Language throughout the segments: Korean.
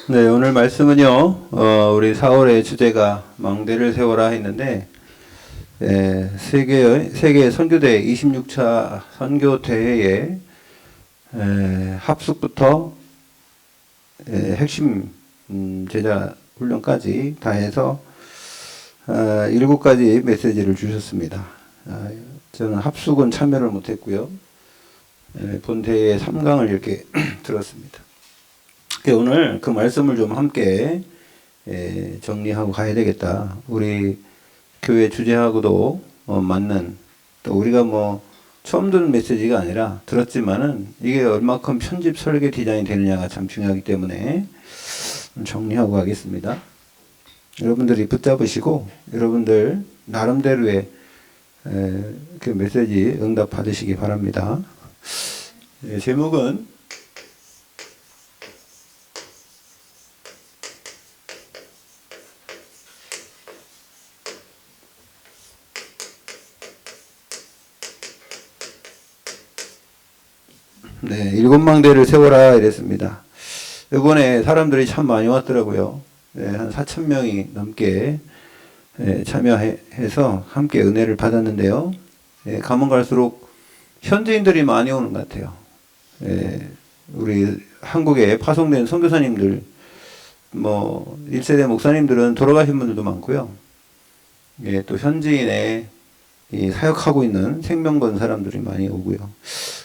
네, 오늘 말씀은요, 우리 4월의 주제가 망대를 세워라 했는데, 세계 선교대 26차 선교대회의 합숙부터 핵심 제자 훈련까지 다 해서 7가지 메시지를 주셨습니다. 저는 합숙은 참여를 못했고요. 본대회 3강을 이렇게 들었습니다. 오늘 그 말씀을 좀 함께 정리하고 가야 되겠다. 우리 교회 주제하고도 맞는, 또 우리가 뭐 처음 듣는 메시지가 아니라 들었지만은 이게 얼마큼 편집 설계 디자인이 되느냐가 참 중요하기 때문에 정리하고 가겠습니다. 여러분들이 붙잡으시고 여러분들 나름대로의 그 메시지 응답 받으시기 바랍니다. 제목은 일곱망대를 세워라 이랬습니다. 이번에 사람들이 참 많이 왔더라고요. 한 4,000명이 넘게 참여해서 함께 은혜를 받았는데요. 가면 갈수록 현지인들이 많이 오는 것 같아요. 우리 한국에 파송된 선교사님들, 뭐 1세대 목사님들은 돌아가신 분들도 많고요. 또 현지인의 사역하고 있는 생명 건 사람들이 많이 오고요.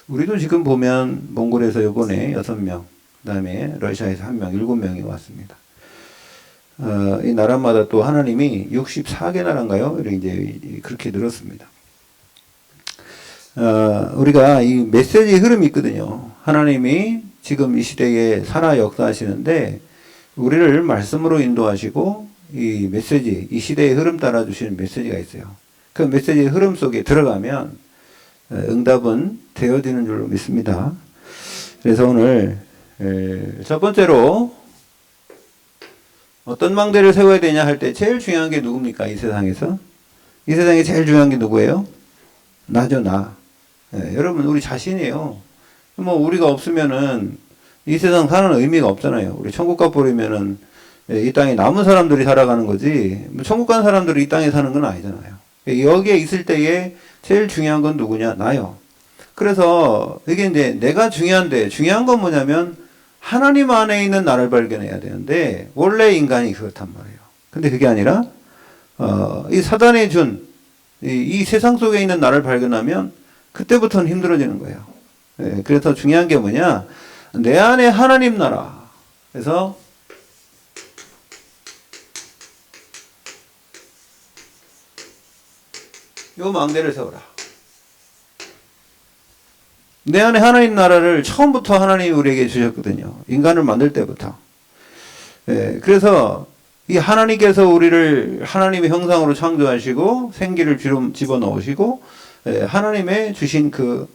우리도 지금 보면 몽골에서 이번에 6명, 그 다음에 러시아에서 1명, 7명이 왔습니다. 이 나라마다 또 하나님이 64개 나라인가요? 이제 그렇게 늘었습니다. 우리가 이 메시지 흐름이 있거든요. 하나님이 지금 이 시대에 살아 역사하시는데 우리를 말씀으로 인도하시고 이 메시지, 이 시대의 흐름 따라 주시는 메시지가 있어요. 그 메시지 흐름 속에 들어가면 응답은 되어지는 줄로 믿습니다. 그래서 오늘 첫 번째로 어떤 망대를 세워야 되냐 할 때 제일 중요한 게 누굽니까? 이 세상에서? 이 세상에 제일 중요한 게 누구예요? 나죠, 나. 여러분, 우리 자신이에요. 뭐 우리가 없으면은 이 세상 사는 의미가 없잖아요. 우리 천국 가버리면은 이 땅에 남은 사람들이 살아가는 거지, 천국 간 사람들이 이 땅에 사는 건 아니잖아요. 여기에 있을 때에 제일 중요한 건 누구냐? 나요. 그래서 이게 이제 내가 중요한데, 중요한 건 뭐냐면 하나님 안에 있는 나를 발견해야 되는데 원래 인간이 그렇단 말이에요. 근데 그게 아니라 이 사단이 준 이 세상 속에 있는 나를 발견하면 그때부터는 힘들어지는 거예요. 그래서 중요한 게 뭐냐? 내 안에 하나님 나라. 그래서 요 망대를 세워라. 내 안에 하나님 나라를 처음부터 하나님이 우리에게 주셨거든요. 인간을 만들 때부터. 그래서 이 하나님께서 우리를 하나님의 형상으로 창조하시고 생기를 집어넣으시고 하나님의 주신 그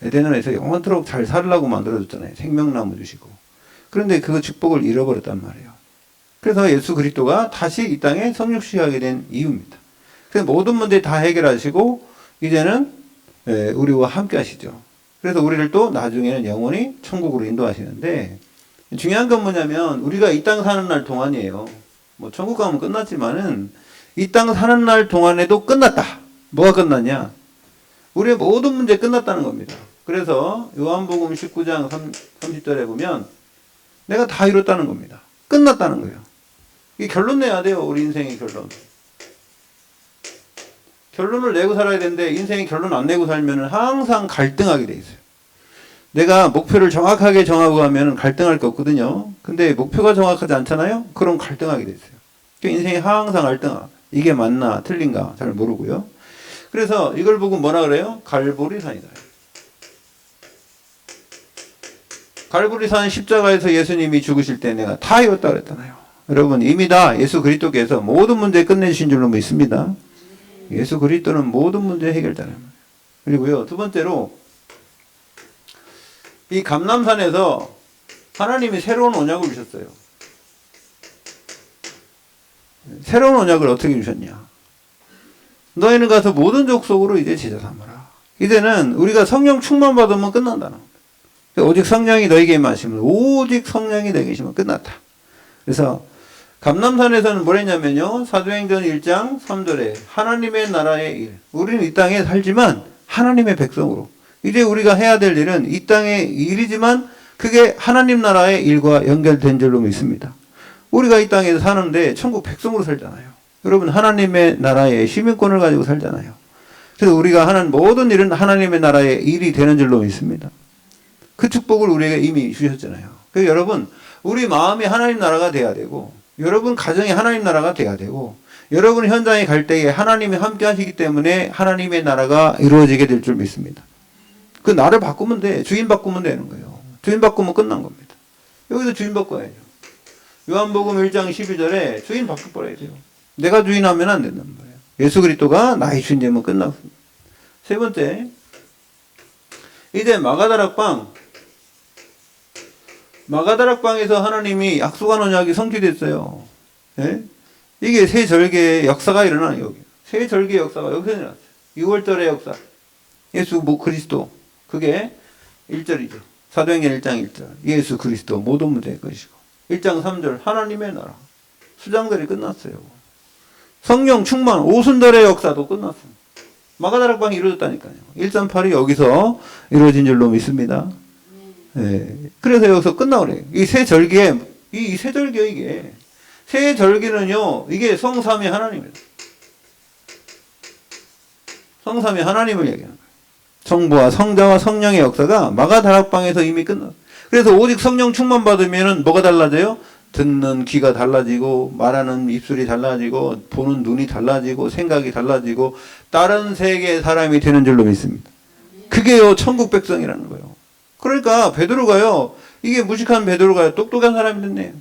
에덴원에서 영원토록 잘 살라고 만들어줬잖아요. 생명나무 주시고. 그런데 그 축복을 잃어버렸단 말이에요. 그래서 예수 그리스도가 다시 이 땅에 성육시하게 된 이유입니다. 그래서 모든 문제 다 해결하시고 이제는 우리와 함께 하시죠. 그래서 우리를 또 나중에는 영원히 천국으로 인도하시는데, 중요한 건 뭐냐면 우리가 이 땅 사는 날 동안이에요. 뭐 천국 가면 끝났지만은 이 땅 사는 날 동안에도 끝났다. 뭐가 끝났냐? 우리의 모든 문제 끝났다는 겁니다. 그래서 요한복음 19장 30절에 보면 내가 다 이뤘다는 겁니다. 끝났다는 거예요. 이게 결론 내야 돼요. 우리 인생의 결론. 결론을 내고 살아야 되는데 인생의 결론 안 내고 살면 항상 갈등하게 돼 있어요. 내가 목표를 정확하게 정하고 가면 갈등할 게 없거든요. 근데 목표가 정확하지 않잖아요? 그럼 갈등하게 돼 있어요. 인생이 항상 갈등하. 이게 맞나 틀린가 잘 모르고요. 그래서 이걸 보고 뭐라 그래요? 갈보리산이다. 갈보리산 십자가에서 예수님이 죽으실 때 내가 다 이뤘다 그랬잖아요. 여러분, 이미 다 예수 그리스도께서 모든 문제 끝내주신 줄로 믿습니다. 예수 그리스도는 모든 문제 해결자는 거예요. 그리고요, 두 번째로 이 감람산에서 하나님이 새로운 언약을 주셨어요. 새로운 언약을 어떻게 주셨냐? 너희는 가서 모든 족속으로 이제 제자 삼으라. 이제는 우리가 성령 충만 받으면 끝난다는 거예요. 오직 성령이 너에게 임하시면, 오직 성령이 너에게 임하시면 끝났다. 그래서 감람산에서는 뭘 했냐면요, 사도행전 1장 3절에 하나님의 나라의 일, 우리는 이 땅에 살지만 하나님의 백성으로, 이제 우리가 해야 될 일은 이 땅의 일이지만 그게 하나님 나라의 일과 연결된 줄로 믿습니다. 우리가 이 땅에 사는데 천국 백성으로 살잖아요. 여러분, 하나님의 나라의 시민권을 가지고 살잖아요. 그래서 우리가 하는 모든 일은 하나님의 나라의 일이 되는 줄로 믿습니다. 그 축복을 우리에게 이미 주셨잖아요. 그래서 여러분, 우리 마음이 하나님 나라가 돼야 되고, 여러분 가정이 하나님 나라가 돼야 되고, 여러분 현장에 갈 때에 하나님이 함께 하시기 때문에 하나님의 나라가 이루어지게 될 줄 믿습니다. 그 나를 바꾸면 돼. 주인 바꾸면 되는 거예요. 주인 바꾸면 끝난 겁니다. 여기서 주인 바꿔야죠. 요한복음 1장 12절에 주인 바꿔버려야 돼요. 내가 주인하면 안 된다는 거예요. 예수 그리스도가 나의 주인 되면 끝났습니다. 세 번째, 이제 마가다락방에서 하나님이 약속한 언약이 성취됐어요. 예? 이게 새 절개의 역사가 일어나요. 여기 새 절개의 역사가 여기서 일어났어요. 6월절의 역사, 예수 그리스도, 그게 1절이죠. 사도행전 1장 1절, 예수 그리스도 모든 문제의 것이고, 1장 3절 하나님의 나라, 수장들이 끝났어요. 성령 충만 오순절의 역사도 끝났어요. 마가다락방이 이루어졌다니까요. 138이 여기서 이루어진 줄로 믿습니다. 예. 그래서 여기서 끝나오래요. 이 새 절기에, 이 새 절기요, 이게. 새 절기는요, 이게 성삼위 하나님입니다. 성삼위 하나님을 얘기하는 거예요. 성부와 성자와 성령의 역사가 마가다락방에서 이미 끝났어요. 그래서 오직 성령 충만 받으면은 뭐가 달라져요? 듣는 귀가 달라지고, 말하는 입술이 달라지고, 보는 눈이 달라지고, 생각이 달라지고, 다른 세계의 사람이 되는 줄로 믿습니다. 그게요, 천국 백성이라는 거예요. 그러니까 베드로가요, 이게 무식한 베드로가요, 똑똑한 사람이 됐네요.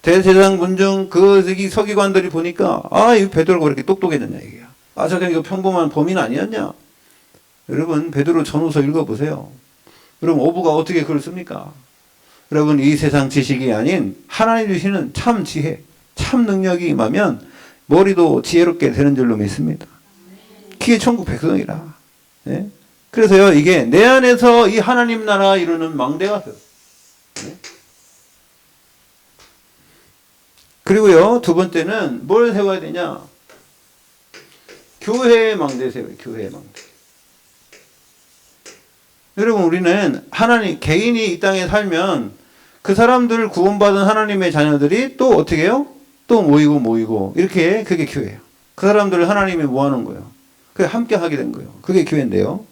대제사장 문중 그 서기관들이 보니까, 이 베드로가 왜 이렇게 똑똑해졌냐 이게야. 저게 이거 평범한 범인 아니었냐? 여러분, 베드로 전후서 읽어보세요. 그럼 어부가 어떻게 글을 씁니까? 여러분, 이 세상 지식이 아닌 하나님 주시는 참 지혜, 참 능력이 임하면 머리도 지혜롭게 되는 줄로 믿습니다. 그게 천국 백성이라. 예? 그래서요, 이게 내 안에서 이 하나님 나라 이루는 망대가 있어요. 예? 그리고요, 두 번째는 뭘 세워야 되냐? 교회의 망대 세워요. 교회의 망대. 여러분, 우리는 개인이 이 땅에 살면 그 사람들 구원받은 하나님의 자녀들이 또 어떻게 해요? 또 모이고 이렇게, 그게 교회예요. 그 사람들을 하나님이 모아놓은 거예요. 그게 함께 하게 된 거예요. 그게 교회인데요.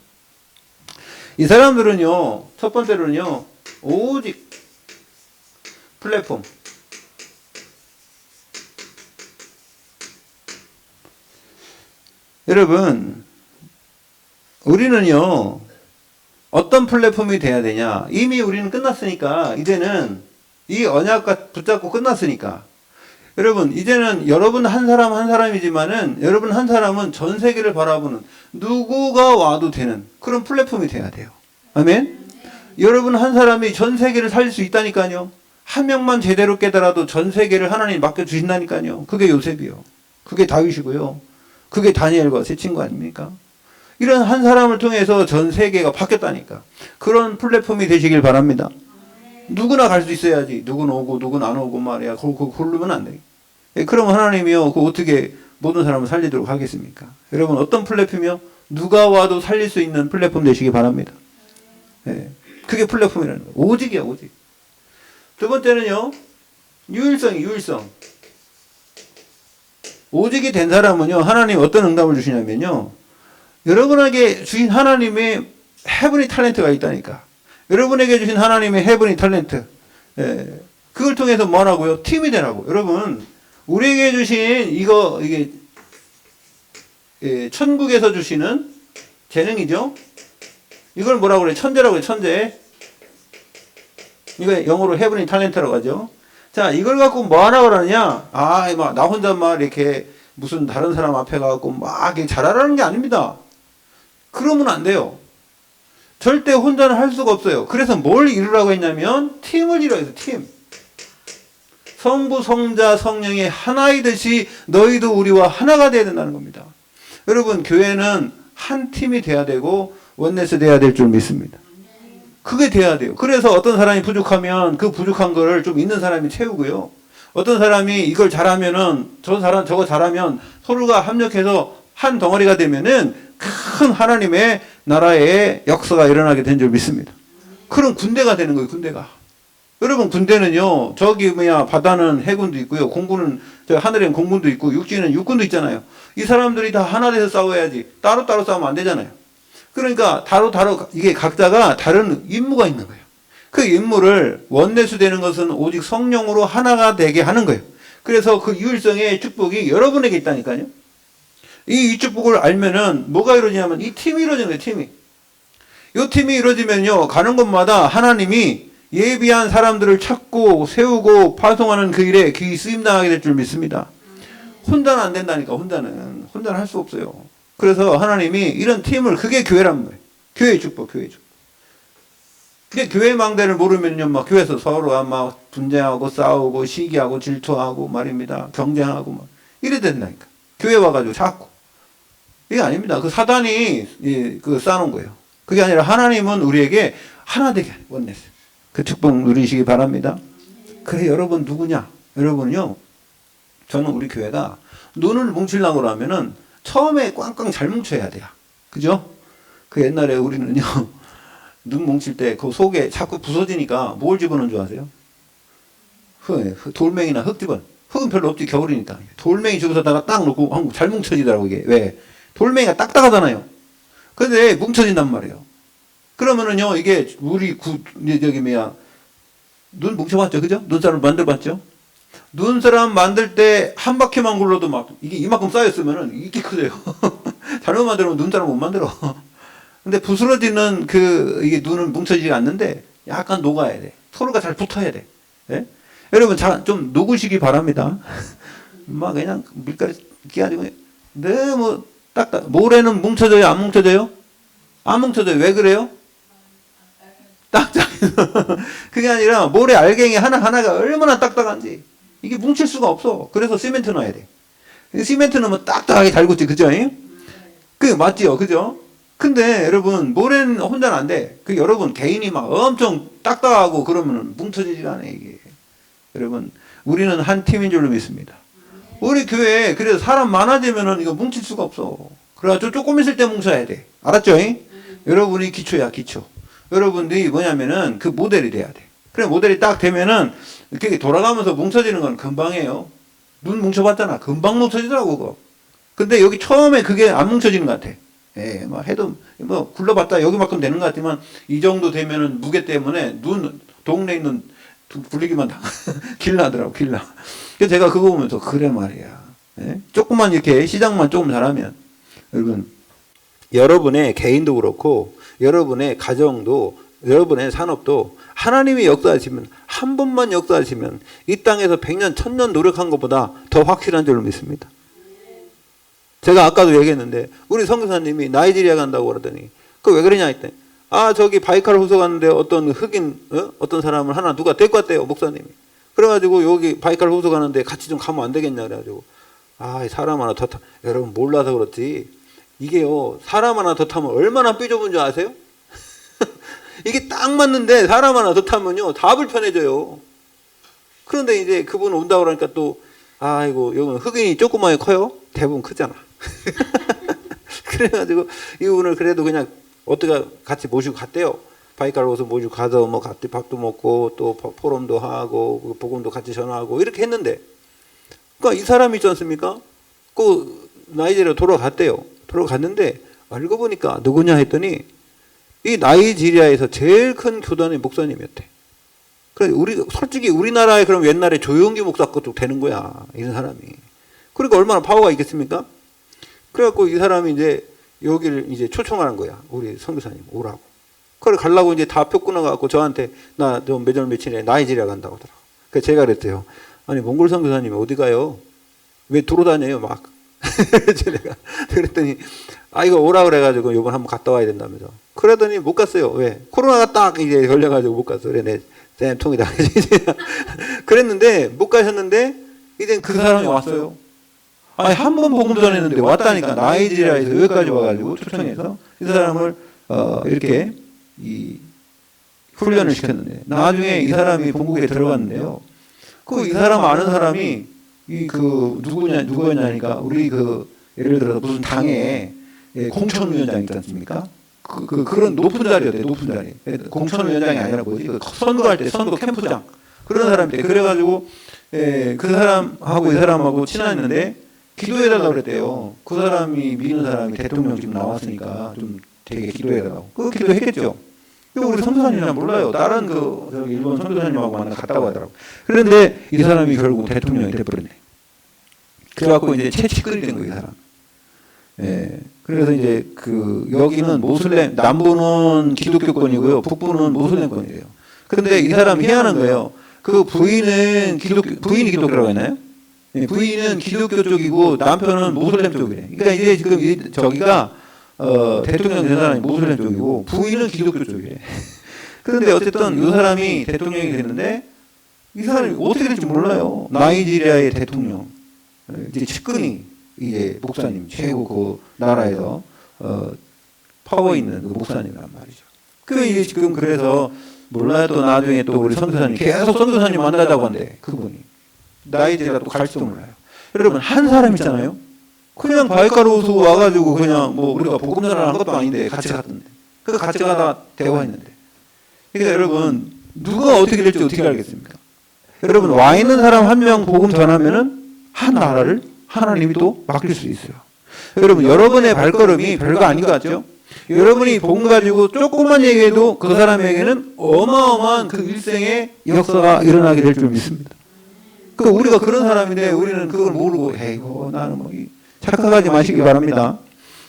이 사람들은요, 첫 번째로는요, 오직 플랫폼. 여러분, 우리는요, 어떤 플랫폼이 돼야 되냐? 이미 우리는 끝났으니까, 이제는 이 언약과 붙잡고 끝났으니까. 여러분, 이제는 여러분 한 사람 한 사람이지만은, 여러분 한 사람은 전 세계를 바라보는, 누구가 와도 되는 그런 플랫폼이 돼야 돼요. 아멘? 여러분 한 사람이 전 세계를 살릴 수 있다니까요. 한 명만 제대로 깨달아도 전 세계를 하나님 맡겨주신다니까요. 그게 요셉이요. 그게 다윗이고요. 그게 다니엘과 세 친구 아닙니까? 이런 한 사람을 통해서 전 세계가 바뀌었다니까. 그런 플랫폼이 되시길 바랍니다. 누구나 갈 수 있어야지. 누구는 오고 누구는 안 오고 말이야. 그거 고르면 안 돼. 그럼 하나님이요, 그 어떻게 모든 사람을 살리도록 하겠습니까? 여러분, 어떤 플랫폼이요? 누가 와도 살릴 수 있는 플랫폼 되시기 바랍니다. 예. 그게 플랫폼이라는 거예요. 오직이야, 오직. 두 번째는요, 유일성. 오직이 된 사람은요, 하나님 어떤 응답을 주시냐면요, 여러분에게 주신 하나님의 헤븐이 탤런트가 있다니까. 여러분에게 주신 하나님의 헤븐이 탤런트. 예. 그걸 통해서 뭐 하라고요? 팀이 되라고. 여러분, 우리에게 주신 이게 예, 천국에서 주시는 재능이죠. 이걸 뭐라고 그래? 천재라고 그래. 천재. 이거 영어로 헤븐이 탤런트라고 하죠. 자, 이걸 갖고 뭐 하라고 그러냐? 나 혼자 이렇게 무슨 다른 사람 앞에 가고 이렇게 잘하라는 게 아닙니다. 그러면 안 돼요. 절대 혼자는 할 수가 없어요. 그래서 뭘 이루라고 했냐면 팀을 이루라고 했어요. 팀. 성부, 성자, 성령이 하나이듯이 너희도 우리와 하나가 되어야 된다는 겁니다. 여러분, 교회는 한 팀이 돼야 되고 원내스 돼야 될 줄 믿습니다. 그게 돼야 돼요. 그래서 어떤 사람이 부족하면 그 부족한 거를 좀 있는 사람이 채우고요. 어떤 사람이 이걸 잘하면은 저 사람 저거 잘하면 서로가 협력해서 한 덩어리가 되면은 큰 하나님의 나라의 역사가 일어나게 된 줄 믿습니다. 그런 군대가 되는 거예요, 군대가. 여러분, 군대는요, 저기 바다는 해군도 있고요, 공군은, 하늘엔 공군도 있고, 육지는 육군도 있잖아요. 이 사람들이 다 하나 돼서 싸워야지. 따로따로 싸우면 안 되잖아요. 그러니까, 이게 각자가 다른 임무가 있는 거예요. 그 임무를 원내수 되는 것은 오직 성령으로 하나가 되게 하는 거예요. 그래서 그 유일성의 축복이 여러분에게 있다니까요. 이 축복을 알면은 뭐가 이루어지냐면 이 팀이 이루어지는 거예요, 팀이. 이 팀이 이루어지면요, 가는 곳마다 하나님이 예비한 사람들을 찾고 세우고 파송하는 그 일에 귀 쓰임당하게 될 줄 믿습니다. 혼자는 안 된다니까. 혼자는 할 수 없어요. 그래서 하나님이 이런 팀을, 그게 교회란 말이에요. 교회의 축복, 교회의 축복. 그게 교회 망대를 모르면요, 막 교회에서 서로 막 분쟁하고 싸우고 시기하고 질투하고 말입니다. 경쟁하고 막 이래 된다니까. 교회 와가지고 자꾸. 이게 아닙니다. 그 사단이 그 쌓아놓은 거예요. 그게 아니라 하나님은 우리에게 하나 되게 원내스. 그 축복 누리시기 바랍니다. 그래, 여러분 누구냐? 여러분요, 저는 우리 교회가 눈을 뭉치려고 하면은 처음에 꽝꽝 잘 뭉쳐야 돼요. 그죠? 그 옛날에 우리는요, 눈 뭉칠 때 그 속에 자꾸 부서지니까 뭘 집어넣은 줄 아세요? 돌멩이나 흙 집어. 흙은 별로 없지, 겨울이니까. 돌멩이 집어서다가 딱 놓고 잘 뭉쳐지더라고, 이게. 왜? 돌멩이가 딱딱하잖아요. 근데 뭉쳐진단 말이에요. 그러면은요, 이게 눈 뭉쳐봤죠? 그죠? 눈사람 만들어봤죠? 눈사람 만들 때 한 바퀴만 굴러도 막 이게 이만큼 쌓였으면은 이게 크대요. 잘못 만들면 눈사람 못 만들어. 근데 부스러지는 이게 눈은 뭉쳐지지 않는데 약간 녹아야 돼. 서로가 잘 붙어야 돼. 예? 여러분, 좀 녹으시기 바랍니다. 막 그냥 밀가루 끼가지고 너무 딱딱. 모래는 뭉쳐져요? 안 뭉쳐져요? 안 뭉쳐져요. 왜 그래요? 딱딱해서. 그게 아니라 모래 알갱이 하나하나가 얼마나 딱딱한지 이게 뭉칠 수가 없어. 그래서 시멘트 넣어야 돼. 시멘트 넣으면 딱딱하게 잘 굳지. 그죠? 그게 맞지요? 그죠? 근데 여러분, 모래는 혼자는 안 돼. 여러분 개인이 막 엄청 딱딱하고 그러면 뭉쳐지지가 않아요, 이게. 여러분, 우리는 한 팀인 줄로 믿습니다. 우리 교회에 그래서 사람 많아지면은 이거 뭉칠 수가 없어. 그래가지고 조금 있을 때 뭉쳐야 돼. 알았죠? 여러분이 기초야, 기초. 여러분들이 뭐냐면은 그 모델이 돼야 돼. 그래, 모델이 딱 되면은 이렇게 돌아가면서 뭉쳐지는 건 금방이에요. 눈 뭉쳐봤잖아. 금방 뭉쳐지더라고, 그거. 근데 여기 처음에 그게 안 뭉쳐지는 것 같아. 뭐 해도, 굴러봤다 여기만큼 되는 것 같지만, 이 정도 되면은 무게 때문에 동네에 있는 굴리기만 길나더라고, 길나. 그래서 제가 그거 보면서, 그래 말이야. 조금만 이렇게 시작만 조금 잘하면, 여러분의 개인도 그렇고, 여러분의 가정도, 여러분의 산업도 하나님이 역사하시면, 한 번만 역사하시면 이 땅에서 100년, 1000년 노력한 것보다 더 확실한 줄로 믿습니다. 제가 아까도 얘기했는데 우리 선교사님이 나이지리아 간다고 그러더니 그 왜 그러냐 했더니 저기 바이칼 호수 갔는데 어떤 흑인 어떤 사람을 누가 데리고 왔대요, 목사님이. 그래가지고 여기 바이칼 호수 가는데 같이 좀 가면 안 되겠냐 그래가지고 사람 하나 더 여러분 몰라서 그렇지 이게요, 사람 하나 더 타면 얼마나 삐좁은 줄 아세요? 이게 딱 맞는데 사람 하나 더 타면요 다 불편해져요. 그런데 이제 그분 온다고 그러니까 또 여기는 흑인이 조그맣게 커요? 대부분 크잖아. 그래가지고 이분을 그래도 그냥 어떻게 같이 모시고 갔대요. 바이칼 호수 모시고 가서 뭐 같이 밥도 먹고 또 포럼도 하고 복음도 같이 전하고 이렇게 했는데, 그러니까 이 사람이 있지 않습니까? 그 나이지리아 돌아갔대요. 돌아갔는데 알고 보니까 누구냐 했더니 이 나이지리아에서 제일 큰 교단의 목사님이었대. 그래, 솔직히 우리나라에 그럼 옛날에 조용기 목사 것도 되는 거야, 이런 사람이. 그러니까 얼마나 파워가 있겠습니까? 그래갖고 이 사람이 이제 여기를 이제 초청하는 거야. 우리 선교사님 오라고. 그래 가려고 이제 다 표 끊어갖고 저한테 나 좀 몇 월 며칠에 나이지리아 간다고 하더라고. 그래서 제가 그랬대요. 아니 몽골 선교사님이 어디 가요? 왜 돌아다녀요 막. 제가 그랬더니 이거 오라 그래가지고 요번 한번 갔다 와야 된다면서. 그러더니 못 갔어요. 왜? 코로나가 딱 이제 걸려가지고 못 갔어. 그래 내 쌤통이다. 그랬는데 못 가셨는데 이제 그 사람이 왔어요. 한 번 복음 전했는데 왔다니까. 나이지리아에서 여기까지 와가지고 초청해서 이 사람을 이렇게 훈련을 시켰는데 나중에 이 사람이 본국에 들어갔는데요. 그 이 사람 아는 사람이 이 그 누구였냐니까 우리 그 예를 들어서 무슨 당에 공천위원장 있지 않습니까? 그런 높은 자리였대, 높은 자리. 공천위원장이 아니라 뭐지? 선거할 때 선거 캠프장 그런 사람인데 그래가지고 그 사람하고 이 사람하고 친했는데 기도해달라고 그랬대요. 그 사람이 믿는 사람이 대통령 지금 나왔으니까 좀 되게 기도해달라고. 그 기도했겠죠. 우리 선교사님이나 몰라요. 다른 저기 일본 선교사님하고 만나 갔다고 하더라고. 그런데 이 사람이 결국 대통령이 돼버렸네. 그래갖고 이제 채찍거리 된 거예요, 이 사람. 그래서 이제 여기는 모슬렘, 남부는 기독교권이고요, 북부는 모슬렘권이에요. 근데 이 사람이 희한한 거예요. 그 부인이 기독교라고 했나요? 부인은 기독교 쪽이고 남편은 모슬렘 쪽이래. 그러니까 이제 지금 저기가 대통령 된 사람이 모슬렘 쪽이고 부인은 기독교 쪽이래. 그런데 어쨌든 이 사람이 대통령이 됐는데 이 사람이 어떻게 될지 몰라요. 나이지리아의 대통령 이제 측근이 이제 목사님 최고 그 나라에서 파워 있는 그 목사님이란 말이죠. 이제 지금 그래서 몰라요. 또 나중에 또 우리 선교사님 계속 선교사님 만나자고 한대. 그분이 나이지리아 또 갈지도 몰라요. 여러분 한 사람 있잖아요. 그냥 바이카로스 와가지고 그냥 뭐 우리가 복음전을 한 것도 아닌데 같이 갔던데. 같이 가다 대화했는데. 그러니까 여러분 누가 어떻게 될지 어떻게 알겠습니까? 여러분 와 있는 사람 한 명 복음 전하면은 한 나라를 하나님이 또 맡길 수 있어요. 여러분 여러분의 발걸음이 별거 아닌 것 같죠? 여러분이 복음 가지고 조금만 얘기해도 그 사람에게는 어마어마한 그 일생의 역사가 일어나게 될 줄 믿습니다. 우리가 그런 사람인데 우리는 그걸 모르고 에이고 나는 뭐 착각하지 마시기 바랍니다.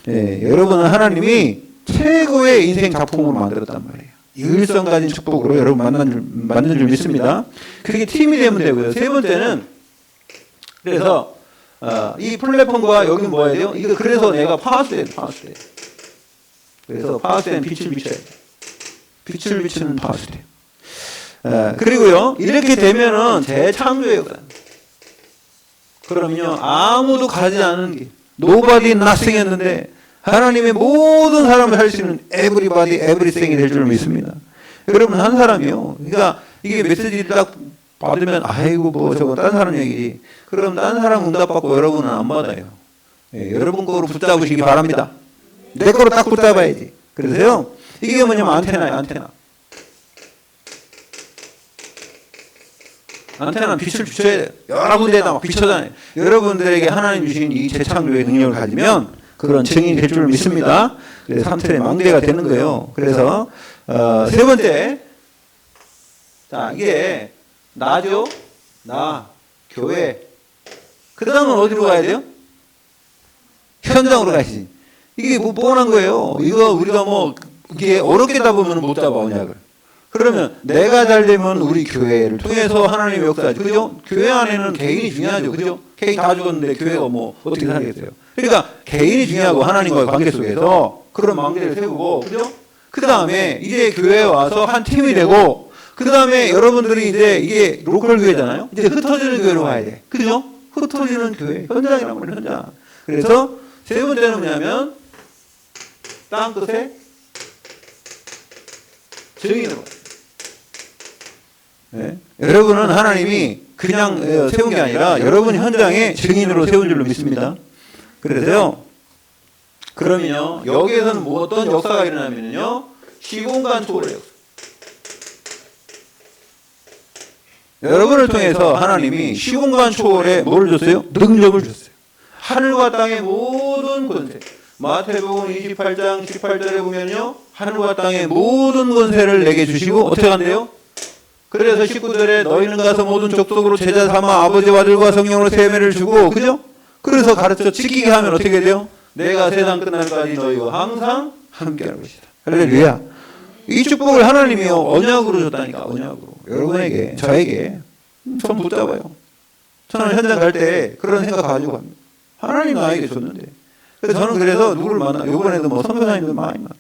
여러분은 하나님이 최고의 인생 작품으로 만들었단 말이에요. 일성 가진 축복으로 여러분 만난 줄 믿습니다. 그게 팀이 되면 되고요. 세 번째는 그래서 이 플랫폼과 여기 뭐 해야 돼요? 이거 그래서 내가 파워스된. 그래서 파워스된 빛을 비춰야 돼. 빛을 비추는 파워스된. 그리고요 이렇게 되면은 재창조의 역사. 그러면요 아무도 가지 않은 길, nobody nothing이었는데 하나님의 모든 사람을 살 수 있는 everybody everything이 될 줄 믿습니다. 여러분 한 사람이요. 그러니까 이게 메시지를 딱 받으면 아이고 뭐 저거 딴 사람 얘기지. 그럼 딴 사람 응답받고 여러분은 안 받아요. 여러분 거로 붙잡으시기 바랍니다. 내 거로 딱 붙잡아야지. 그래서요 이게 뭐냐면 안테나예요. 안테나는 빛을 비춰야 돼요. 여러 군데에다 막 비춰잖아요. 여러분들에게 하나님 주신 이 재창조의 능력을 가지면 그런 증인이 될 줄 믿습니다. 그래서 삼천의 망대가 되는 거예요. 그래서 세 번째, 자 이게 나죠, 나 교회. 그 다음은 어디로 가야 돼요? 현장으로 가야지. 이게 뭐 뻔한 거예요. 이거 우리가 뭐 이게 어렵게 잡으면 못 잡아 언약을. 그러면 내가 잘 되면 우리 교회를 통해서 하나님의 역사지. 그죠? 교회 안에는 개인이 중요하죠. 그죠? 개인 다 죽었는데 교회가 뭐 어떻게 살겠어요? 그러니까 개인이 중요하고 하나님과의 관계 속에서 그런 망대를 세우고, 그죠? 그 다음에 이제 교회에 와서 한 팀이 되고, 그 다음에 여러분들이 이제 이게 로컬 교회잖아요. 이제 흩어지는 교회로 가야 돼. 그죠? 흩어지는 교회. 현장이란 말이에요, 현장. 그래서 세 번째는 뭐냐면 땅끝에 증인으로. 네. 여러분은 하나님이 그냥 세운 게 아니라 여러분 현장에 증인으로 세운 줄로 믿습니다. 그래서요, 그러면요, 여기에서는 뭐 어떤 역사가 일어나면요, 시공간 초월의 역사. 여러분을 통해서 하나님이 시공간 초월에 뭘 줬어요? 능력을 줬어요. 하늘과 땅의 모든 권세. 마태복음 28장 18절에 보면요, 하늘과 땅의 모든 권세를 내게 주시고 어떻게 한대요? 그래서 19절에 너희는 가서 모든 족속으로 제자 삼아 아버지와 아들과 성령으로 세례를 주고, 그죠? 그래서 가르쳐 지키게 하면 어떻게 돼요? 내가 세상 끝날까지 너희와 항상 함께할 것이다. 할렐루야. 이 축복을 하나님이요 언약으로 줬다니까. 언약으로 여러분에게, 저에게 손 붙잡아요. 저는 현장 갈 때 그런 생각 가지고 갑니다. 하나님 나에게 줬는데. 그래서 저는 그래서 누구를 만나, 이번에도 뭐 선교사님들 많이 만나.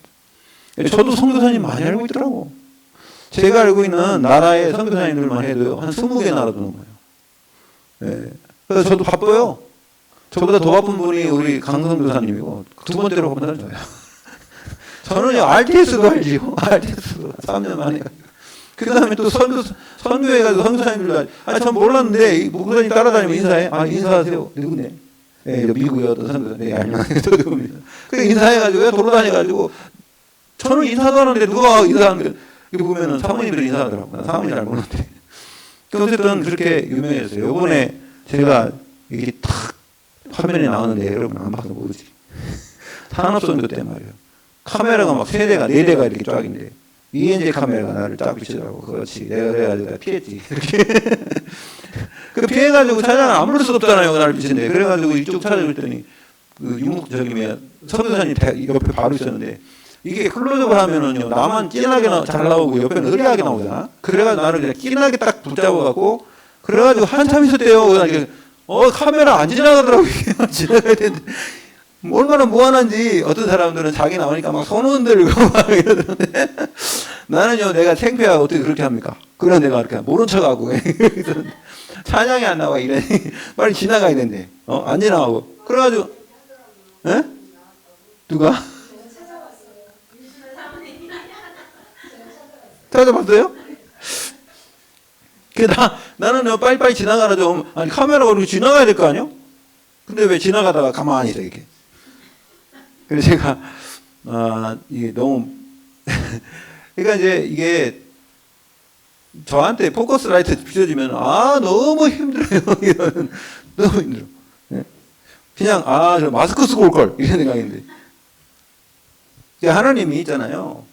저도 선교사님 많이 알고 있더라고. 제가 알고 있는 나라의 선교사님들만 해도요 한 20개 나라도 넘어요. 네. 그래서 저도 바빠요. 저보다 더 바쁜 분이 우리 강성교사님이고 두 번째로 바쁜 사람이 저예요. 저는요 RTS도 알지요. RTS도 3년 만에. 그 다음에 또 선교해가지고 선교사님들도, 전 몰랐는데, 이 목사님 따라다니면 인사해. 인사하세요. 누구네? 예, 미국의 어떤 선교사. 네, 알만해서. 그 인사해가지고, 돌아다녀가지고, 저는 인사도 하는데 누가 인사하는 게, 이렇게 보면은 사모님들이 인사하더라고요. 사모님 잘 모르는데. 어쨌든 그렇게 유명해졌어요. 요번에 제가 이게 탁 화면에 나오는데 여러분 안 봐서 모르지. 산업선교 때 말이에요. 카메라가 막 3대가, 4대가 이렇게 쫙 있는데, ENG 카메라가 나를 쫙 비치더라고. 그렇지. 내가 그래가지고 피했지. 이렇게. 그 피해가지고 차량을 아무럴 수 없잖아요. 나를 비치는데. 그래가지고 이쪽 찾아볼 때니, 선교사님 옆에 바로 있었는데, 이게 클로즈업을 하면은요, 나만 진하게 잘 나오고 옆에는 흐리하게 나오잖아. 그래가지고 나를 그냥 진하게 딱 붙잡아갖고, 그래가지고 한참 있었대요. 카메라 안 지나가더라고. 이게 지나가야 되는데. 얼마나 무한한지 어떤 사람들은 자기 나오니까 막 손 흔들고 막 이러던데. 나는요, 내가 창피하고 어떻게 그렇게 합니까? 그런 내가 이렇게 모른 척하고. 찬양이 안 나와. 이러니. 빨리 지나가야 된대. 안 지나가고. 그래가지고, 에? 누가? 찾아봤어요? 나는 빨리빨리 지나가라 좀. 아니, 카메라가 그렇게 지나가야 될 거 아니요? 근데 왜 지나가다가 가만히 있어, 이렇게. 그래서 제가, 이게 너무, 그러니까 이제 이게 저한테 포커스 라이트 비춰지면, 너무 힘들어요. 이런, 너무 힘들어. 그냥, 저 마스크 쓰고 올걸. 이런 생각인데. 하나님이 있잖아요.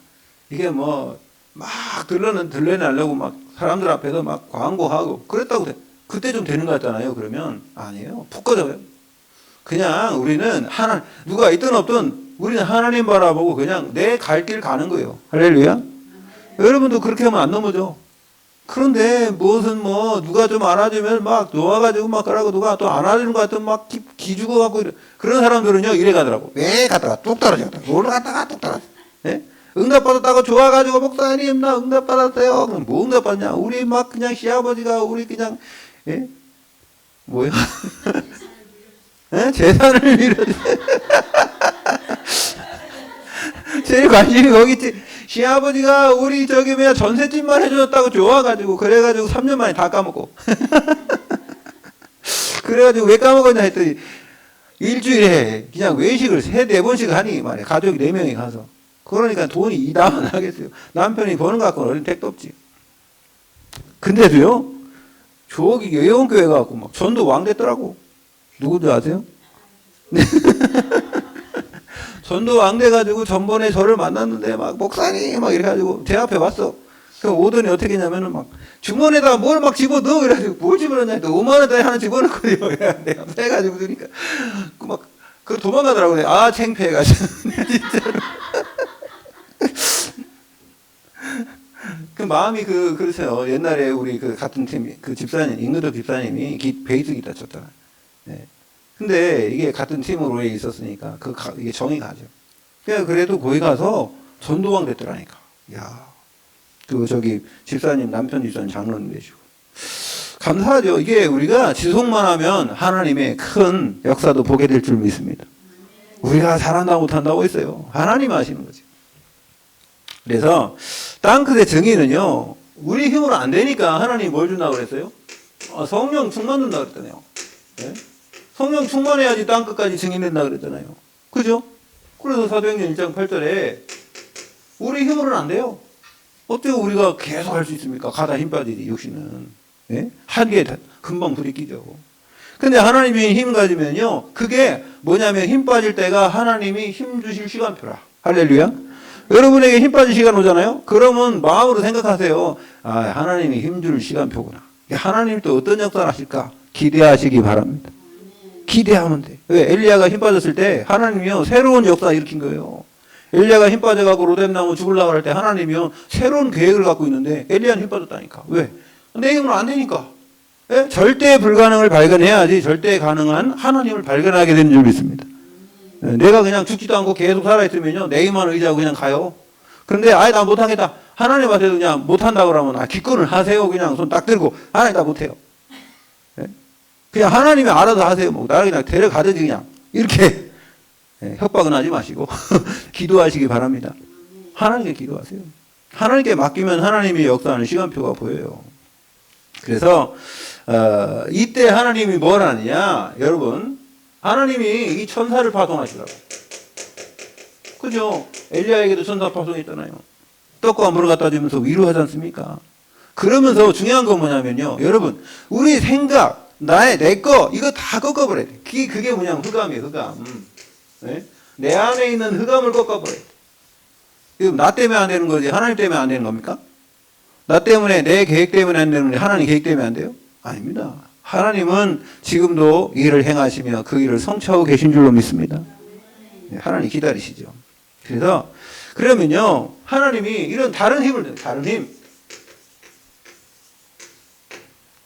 이게 뭐, 막 들러내려고 막 사람들 앞에서 막 광고하고 그랬다고 그때 좀 되는 것 같잖아요. 그러면 아니에요. 푹 꺼져요. 그냥 우리는 누가 있든 없든 우리는 하나님 바라보고 그냥 내 갈 길 가는 거예요. 할렐루야. 여러분도 그렇게 하면 안 넘어져. 그런데 무엇은 누가 좀 안아주면 막 놓아가지고 막 그러고 누가 또 안아주는 것 같으면 막 기죽어 갖고 그런 사람들은요 이래 가더라고. 왜 갔다가 뚝 떨어졌다. 올라갔다가 뚝 떨어졌다. 예? 응답받았다고 좋아가지고 목사님 나 응답받았어요. 그럼 뭐 응답받냐? 우리 막 그냥 시아버지가 우리 그냥 뭐야? 재산을 밀어줘. 제일 관심이 거기 있지. 시아버지가 우리 전셋집만 해줬다고 좋아가지고 그래가지고 3년 만에 다 까먹고. 그래가지고 왜 까먹었냐 했더니 일주일에 그냥 외식을 3-4번씩 하니 말이야. 가족이 4명이 가서. 그러니까 돈이 이다만 하겠어요. 남편이 버는 것 같고는 어린 택도 없지. 근데도요, 저기 예원교회 가고 막 전도 왕 됐더라고. 누구도 아세요? 네. 전도 왕 돼가지고 전번에 저를 만났는데 막 목사님 막 이래가지고 제 앞에 왔어. 그 오더니 어떻게 했냐면은 막 주머니에다가 뭘 막 집어넣어. 그래가지고 뭘 집어넣냐 했더니 5만원짜리 하나 집어넣거든요. 내가 해가지고 그러니까 그 도망가더라고요. 창피해가지고. 진짜로. 그 마음이 그렇죠. 옛날에 우리 같은 팀, 집사님, 잉그덕 집사님이 베이스 기타 쳤잖아요. 네. 근데 이게 같은 팀으로 있었으니까, 이게 정이 가죠. 그래도 거기 가서 전도왕 됐더라니까. 야 집사님, 남편 집사님 장로님 되시고. 감사하죠. 이게 우리가 지속만 하면 하나님의 큰 역사도 보게 될 줄 믿습니다. 우리가 잘한다고 못한다고 했어요. 하나님 하시는 거죠. 그래서 땅끝의 정의는요, 우리 힘으로 안 되니까 하나님이 뭘 준다고 그랬어요? 성령 충만 준다고 그랬잖아요. 네? 성령 충만해야지 땅끝까지 증인된다 그랬잖아요. 그죠? 그래서 사도행전 1장 8절에 우리 힘으로는 안 돼요. 어떻게 우리가 계속 할 수 있습니까? 가다 힘 빠지지, 육신은. 네? 한개 금방 불이 끼죠. 근데 하나님이 힘 가지면요, 그게 뭐냐면 힘 빠질 때가 하나님이 힘 주실 시간표라. 할렐루야. 여러분에게 힘 빠질 시간 오잖아요? 그러면 마음으로 생각하세요. 하나님이 힘 줄 시간표구나. 하나님이 또 어떤 역사를 하실까? 기대하시기 바랍니다. 기대하면 돼. 왜? 엘리야가 힘 빠졌을 때 하나님이요, 새로운 역사 일으킨 거예요. 엘리야가 힘 빠져가지고 로뎀나무 죽으려고 할 때 하나님이요, 새로운 계획을 갖고 있는데 엘리야는 힘 빠졌다니까. 왜? 내 힘으로 안 되니까. 예? 절대 불가능을 발견해야지 절대 가능한 하나님을 발견하게 되는 줄 믿습니다. 내가 그냥 죽지도 않고 계속 살아있으면요, 내 힘만 의지하고 그냥 가요. 그런데 나 못하겠다. 하나님한테도 그냥 못한다고 그러면 기권을 하세요. 그냥 손 딱 들고 하나님 나 못해요. 그냥 하나님이 알아서 하세요. 나를 그냥 데려가든지 그냥 이렇게 협박은 하지 마시고 기도하시기 바랍니다. 하나님께 기도하세요. 하나님께 맡기면 하나님이 역사하는 시간표가 보여요. 그래서 이때 하나님이 뭘 하느냐, 여러분, 하나님이 이 천사를 파송하시더라고. 그죠? 엘리야에게도 천사 파송했잖아요. 떡과 물을 갖다 주면서 위로하지 않습니까? 그러면서 중요한 건 뭐냐면요, 여러분, 우리 생각, 내 거, 이거 다 꺾어버려야 돼. 그게 뭐냐면 흑암이에요, 흑암. 네? 내 안에 있는 흑암을 꺾어버려야 돼. 지금 나 때문에 안 되는 거지, 하나님 때문에 안 되는 겁니까? 나 때문에, 내 계획 때문에 안 되는 거지, 하나님 계획 때문에 안 돼요? 아닙니다. 하나님은 지금도 일을 행하시며 그 일을 성취하고 계신 줄로 믿습니다. 하나님 기다리시죠. 그래서, 그러면요, 하나님이 이런 다른 힘을, 다른 힘.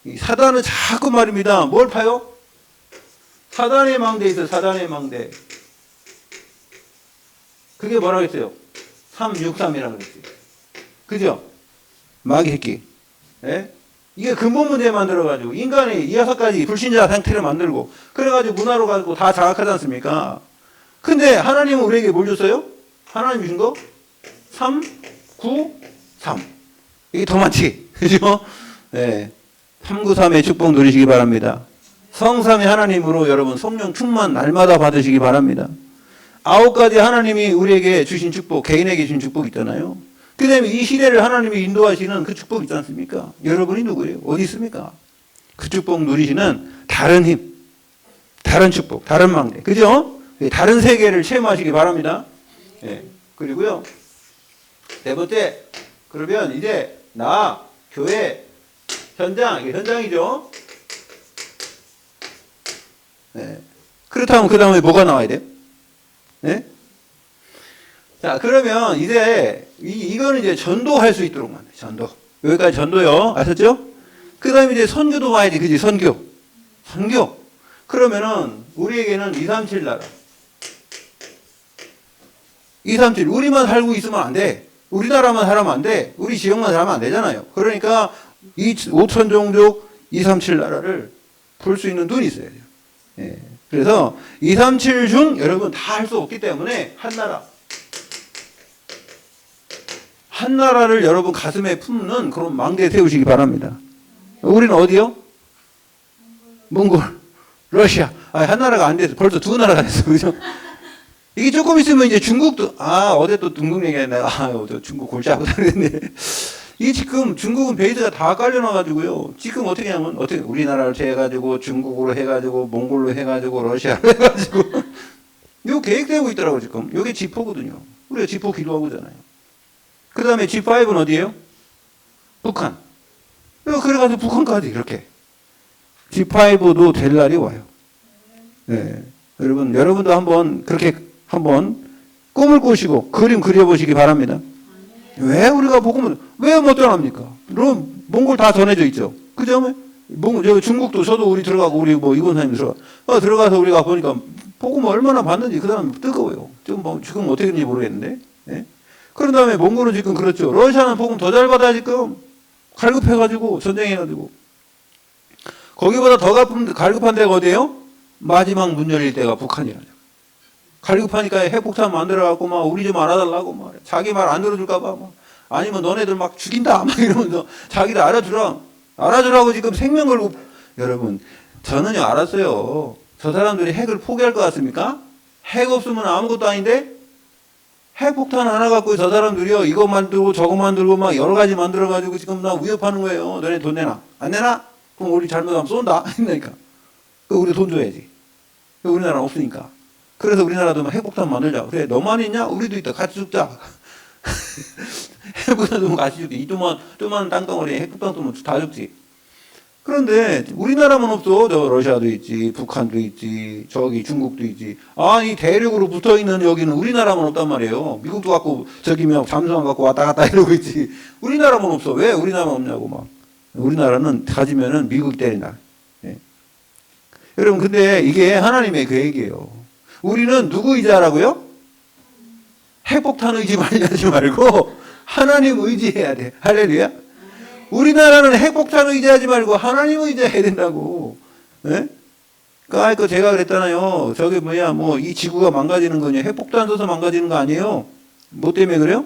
이 사단은 자꾸 말입니다. 뭘 파요? 사단의 망대에 있어요, 사단의 망대. 그게 뭐라고 했어요? 363이라고 그랬어요. 그죠? 마귀 새끼. 예? 이게 근본 문제 만들어가지고, 인간이 이 6가지 불신자 상태를 만들고, 그래가지고 문화로 가지고 다 장악하지 않습니까? 근데 하나님은 우리에게 뭘 줬어요? 하나님 주신 거? 3, 9, 3. 이게 더 많지. 그죠? 예. 393의 축복 누리시기 바랍니다. 성삼위 하나님으로 여러분 성령 충만 날마다 받으시기 바랍니다. 9가지 하나님이 우리에게 주신 축복, 개인에게 주신 축복 있잖아요. 그 다음에 이 시대를 하나님이 인도하시는 그 축복 있지 않습니까? 여러분이 누구예요? 어디 있습니까? 그 축복 누리시는 다른 힘, 다른 축복, 다른 망대. 그죠? 다른 세계를 체험하시기 바랍니다. 예. 그리고요, 네 번째, 그러면 이제 나, 교회, 현장, 이게 현장이죠? 네. 그렇다면 그 다음에 뭐가 나와야 돼요? 네? 자, 그러면 이제, 이거는 이제 전도할 수 있도록 만들어요. 전도. 여기까지 전도요. 아셨죠? 그 다음에 이제 선교도 와야지. 그지? 선교. 선교. 그러면은, 우리에게는 237 나라. 237. 우리만 살고 있으면 안 돼. 우리나라만 살면 안 돼. 우리 지역만 살면 안 되잖아요. 그러니까, 이 5천 종족 237 나라를 볼 수 있는 눈이 있어야 돼요. 예. 그래서 237 중 여러분 다 할 수 없기 때문에 한 나라. 한 나라를 여러분 가슴에 품는 그런 망대 세우시기 바랍니다. 우리는 어디요? 몽골, 러시아. 한 나라가 안 돼서 벌써 두 나라가 됐어. 그죠? 이게 조금 있으면 이제 중국도, 어제 또 중국 얘기했네. 저 중국 골치 아프다 그랬네. 이 지금 중국은 베이스가 다 깔려놔가지고요. 지금 어떻게 하면, 우리나라를 제해가지고 중국으로 해가지고 몽골로 해가지고 러시아로 해가지고. 이거 계획되고 있더라고요, 지금. 이게 G4거든요. 우리가 G4 기도하고 있잖아요. 그 다음에 G5는 어디예요? 북한. 그래가지고 북한까지 이렇게. G5도 될 날이 와요. 네. 여러분도 한번 그렇게 한번 꿈을 꾸시고 그림 그려보시기 바랍니다. 왜 우리가 복음을 왜 못 전합니까? 그럼 몽골 다 전해져 있죠. 그죠? 중국도 저도 우리 들어가고 우리 이권사님 들어가서 우리가 보니까 복음 얼마나 받는지 그 사람 뜨거워요. 지금 어떻게 되는지 모르겠는데. 예? 그런 다음에 몽골은 지금 그렇죠. 러시아는 복음 더 잘 받아 지금 갈급해가지고 전쟁해가지고 거기보다 더 갈급한 데가 어디예요? 마지막 문 열릴 때가 북한이라죠. 갈급하니까 핵폭탄 만들어갖고 막 우리 좀 알아달라고 막 자기 말 안 들어줄까봐 막 아니면 너네들 막 죽인다 막 이러면서 자기들 알아주라고 지금 생명 걸고. 여러분 저는요 알았어요. 저 사람들이 핵을 포기할 것 같습니까? 핵 없으면 아무것도 아닌데 핵폭탄 하나 갖고 저 사람들이요 이거 만들고 저거 만들고 막 여러 가지 만들어가지고 지금 나 위협하는 거예요. 너네 돈 내놔. 안 내놔? 그럼 우리 잘못하면 쏜다. 그러니까 우리 돈 줘야지. 우리나라 없으니까. 그래서 우리나라도 막 핵폭탄 만들자. 그래, 너만 있냐? 우리도 있다. 같이 죽자. 핵폭탄 좀 같이 죽지. 이 조그만 땅덩어리에 핵폭탄 쏘면 다 죽지. 그런데 우리나라만 없어. 저 러시아도 있지, 북한도 있지, 저기 중국도 있지. 이 대륙으로 붙어 있는 여기는 우리나라만 없단 말이에요. 미국도 갖고 저기 막 잠수함 갖고 왔다 갔다 이러고 있지. 우리나라만 없어. 왜 우리나라만 없냐고 막. 우리나라는 가지면은 미국 때린다. 예. 여러분 근데 이게 하나님의 계획이에요. 우리는 누구 의지하라고요? 핵폭탄 의지 많이 하지 말고 하나님 의지해야 돼. 할렐루야. 우리나라는 핵폭탄 의지하지 말고 하나님 의지해야 된다고. 네? 그러니까 제가 그랬잖아요. 저게 이 지구가 망가지는 거냐? 핵폭탄 쏘서 망가지는 거 아니에요? 뭐 때문에 그래요?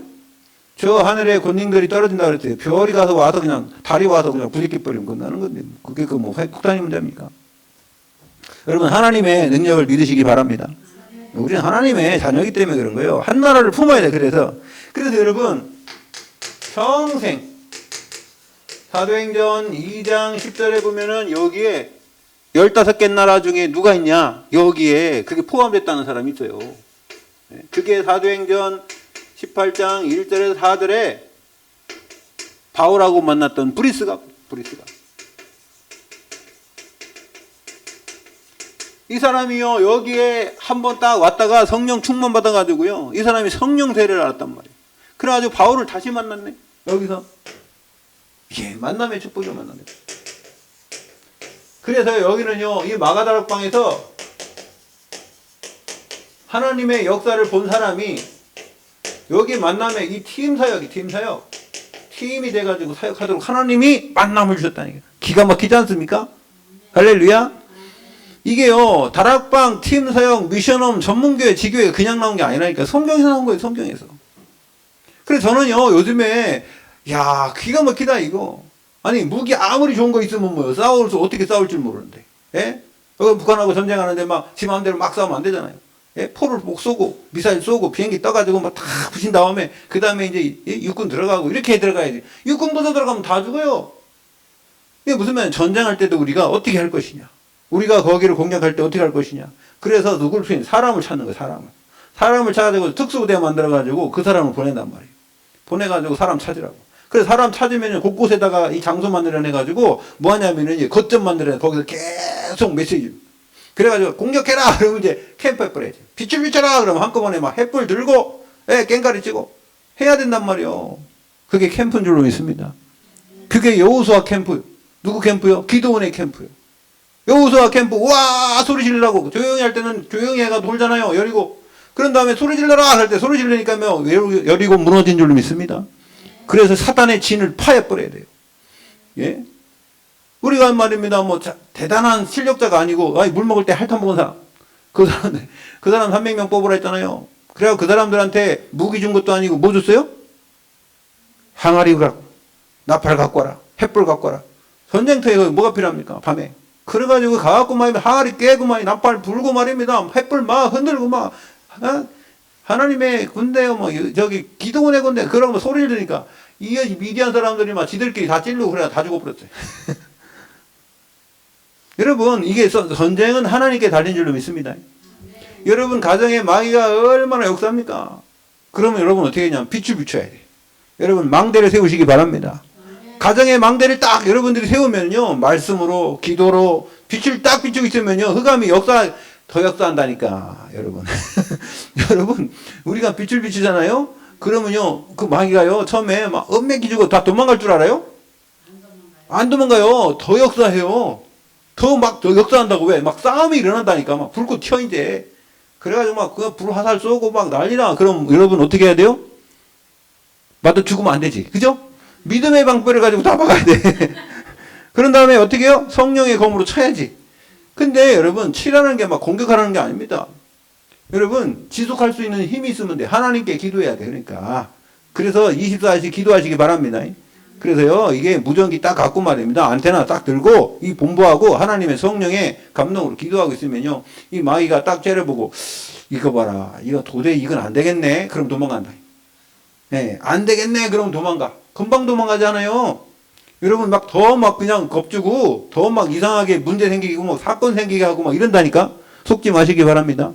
저 하늘에 권능들이 떨어진다 그랬대요. 별이 와서 그냥 달이 와서 그냥 부딪혀 버리면 끝나는 건데 그게 그 뭐 핵폭탄이 문제입니까? 여러분 하나님의 능력을 믿으시기 바랍니다. 우리는 하나님의 자녀이기 때문에 그런 거예요. 한 나라를 품어야 돼. 그래서 여러분 평생 사도행전 2장 10절에 보면은 여기에 15개 나라 중에 누가 있냐? 여기에 그게 포함됐다는 사람이 있어요. 그게 사도행전 18장 1절에서 4절에 바울하고 만났던 브리스가 이 사람이요 여기에 한번 딱 왔다가 성령 충만 받아가지고요 이 사람이 성령 세례를 알았단 말이에요. 그래가지고 바울을 다시 만났네. 여기서 만남의 축복을 만났네. 그래서 여기는요 이 마가다락방에서 하나님의 역사를 본 사람이 여기 만남에 이 팀 사역이 팀이 돼가지고 사역하도록 하나님이 만남을 주셨다니까. 기가 막히지 않습니까? 할렐루야. 이게요 다락방 팀 사역 미션홈 전문교회 지교회 그냥 나온 게 아니라니까. 성경에서 나온 거예요. 성경에서. 그래서 저는요 요즘에 기가 막히다 이거. 아니 무기 아무리 좋은 거 있으면 뭐요 어떻게 싸울 줄 모르는데. 예? 여기 북한하고 전쟁하는데 막 지 마음대로 막 싸우면 안 되잖아요. 예? 포를 못 쏘고 미사일 쏘고 비행기 떠가지고 막 다 부신 다음에 그 다음에 이제 육군 들어가고 이렇게 들어가야지. 육군부터 들어가면 다 죽어요. 이게 무슨 말이야. 전쟁할 때도 우리가 어떻게 할 것이냐. 우리가 거기를 공략할 때 어떻게 할 것이냐. 그래서 누굴 필요 사람을 찾는 거예요. 사람을 찾아가지고 특수부대 만들어가지고 그 사람을 보낸단 말이에요. 보내가지고 사람 찾으라고. 그래서 사람 찾으면 곳곳에다가 이 장소 만들어내가지고 뭐 하냐면은 거점 만들어내 거기서 계속 메시지. 그래가지고 공격해라! 그러면 이제 캠프에 뿌려야지. 빛을 비춰라! 그러면 한꺼번에 막 횃불 들고, 깽가리 치고 해야 된단 말이요. 그게 캠프인 줄로 믿습니다. 그게 여호수아 캠프. 누구 캠프요? 기도원의 캠프요. 여호수아 캠프, 와! 소리 지르라고. 조용히 할 때는 조용히 해가 놀잖아요. 여리고. 그런 다음에 소리 질러라! 할 때 소리 지르니까 여리고 무너진 줄로 믿습니다. 그래서 사단의 진을 파해버려야 돼요. 예? 우리가 말입니다. 뭐, 대단한 실력자가 아니고, 물 먹을 때 핥아 먹은 사람. 그 사람 300명 뽑으라 했잖아요. 그래야 그 사람들한테 무기 준 것도 아니고, 뭐 줬어요? 항아리 갖고, 나팔 갖고 와라. 횃불 갖고 와라. 전쟁터에 뭐가 필요합니까? 밤에. 그래가지고 가갖고 말입니다. 항아리 깨고 나팔 불고 말입니다. 횃불 막 흔들고 하나님의 군대요, 기도원의 군대, 그러면 소리를 들으니까, 이게 미디안 사람들이 지들끼리 다 찔르고 그래 다 죽어버렸어요. 여러분, 이게 전쟁은 하나님께 달린 줄로 믿습니다. 여러분, 가정에 마귀가 얼마나 역사합니까? 그러면 여러분 어떻게 하냐면 빛을 비춰야 돼요. 여러분, 망대를 세우시기 바랍니다. 가정의 망대를 딱 여러분들이 세우면요, 말씀으로, 기도로, 빛을 딱 비추고 있으면요, 흑암이 더 역사한다니까, 여러분. 여러분, 우리가 빛을 비추잖아요? 그러면요, 그 마귀가요, 처음에 은맥 주고 다 도망갈 줄 알아요? 안 도망가요. 더 역사해요. 더 역사한다고. 왜? 싸움이 일어난다니까. 불꽃 튀어, 이제. 그래가지고 불 화살 쏘고 난리나. 그럼 여러분 어떻게 해야 돼요? 맞아 죽으면 안 되지. 그죠? 믿음의 방패를 가지고 다 막아야 돼. 그런 다음에 어떻게 해요? 성령의 검으로 쳐야지. 근데 여러분, 치라는 게 공격하라는 게 아닙니다. 여러분, 지속할 수 있는 힘이 있으면 돼. 하나님께 기도해야 돼. 그러니까. 그래서 24시간 기도하시기 바랍니다. 그래서요, 이게 무전기 딱 갖고 말입니다. 안테나 딱 들고, 이 본부하고 하나님의 성령의 감동으로 기도하고 있으면요, 이 마귀가 딱 째려보고, 이거 봐라. 도저히 이건 안 되겠네. 그럼 도망간다. 네, 안 되겠네. 그럼 도망가. 금방 도망가잖아요. 여러분, 그냥 겁주고, 더 이상하게 문제 생기고, 사건 생기게 하고, 이런다니까? 속지 마시기 바랍니다.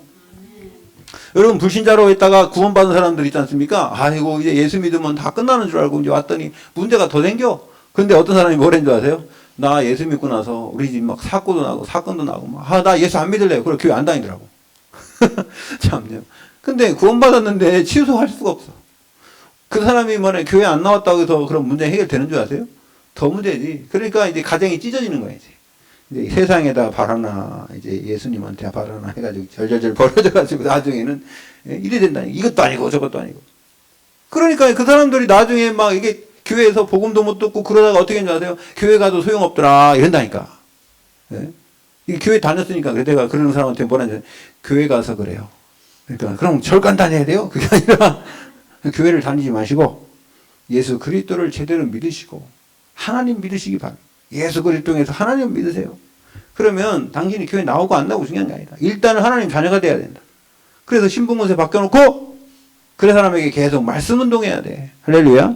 여러분, 불신자로 했다가 구원받은 사람들 있지 않습니까? 아이고, 이제 예수 믿으면 다 끝나는 줄 알고 이제 왔더니 문제가 더 생겨. 근데 어떤 사람이 뭐라는 줄 아세요? 나 예수 믿고 나서 우리 집 사고도 나고 사건도 나고 나 예수 안 믿을래. 그래, 교회 안 다니더라고. 참요. 근데 구원받았는데 취소할 수가 없어. 그 사람이 교회 안 나왔다고 해서 그런 문제 해결되는 줄 아세요? 더 문제지. 그러니까 이제 가정이 찢어지는 거야, 이제 세상에다 바라나, 이제 예수님한테 바라나 해가지고 절절절 벌어져가지고 나중에는 이래 된다니. 이것도 아니고 저것도 아니고. 그러니까 그 사람들이 나중에 이게 교회에서 복음도 못 듣고 그러다가 어떻게 했는지 아세요? 교회 가도 소용없더라. 이런다니까. 예? 이 교회 다녔으니까. 내가 그러는 사람한테 뭐라는지 교회 가서 그래요. 그러니까 그럼 절간 다녀야 돼요? 그게 아니라 교회를 다니지 마시고 예수 그리스도를 제대로 믿으시고 하나님 믿으시기 바랍니다. 예수 그리스도 통해서 하나님 믿으세요. 그러면 당신이 교회 나오고 안 나오고 중요한 게 아니다. 일단은 하나님 자녀가 돼야 된다. 그래서 신분권세 바뀌어놓고 그 사람에게 계속 말씀 운동해야 돼. 할렐루야.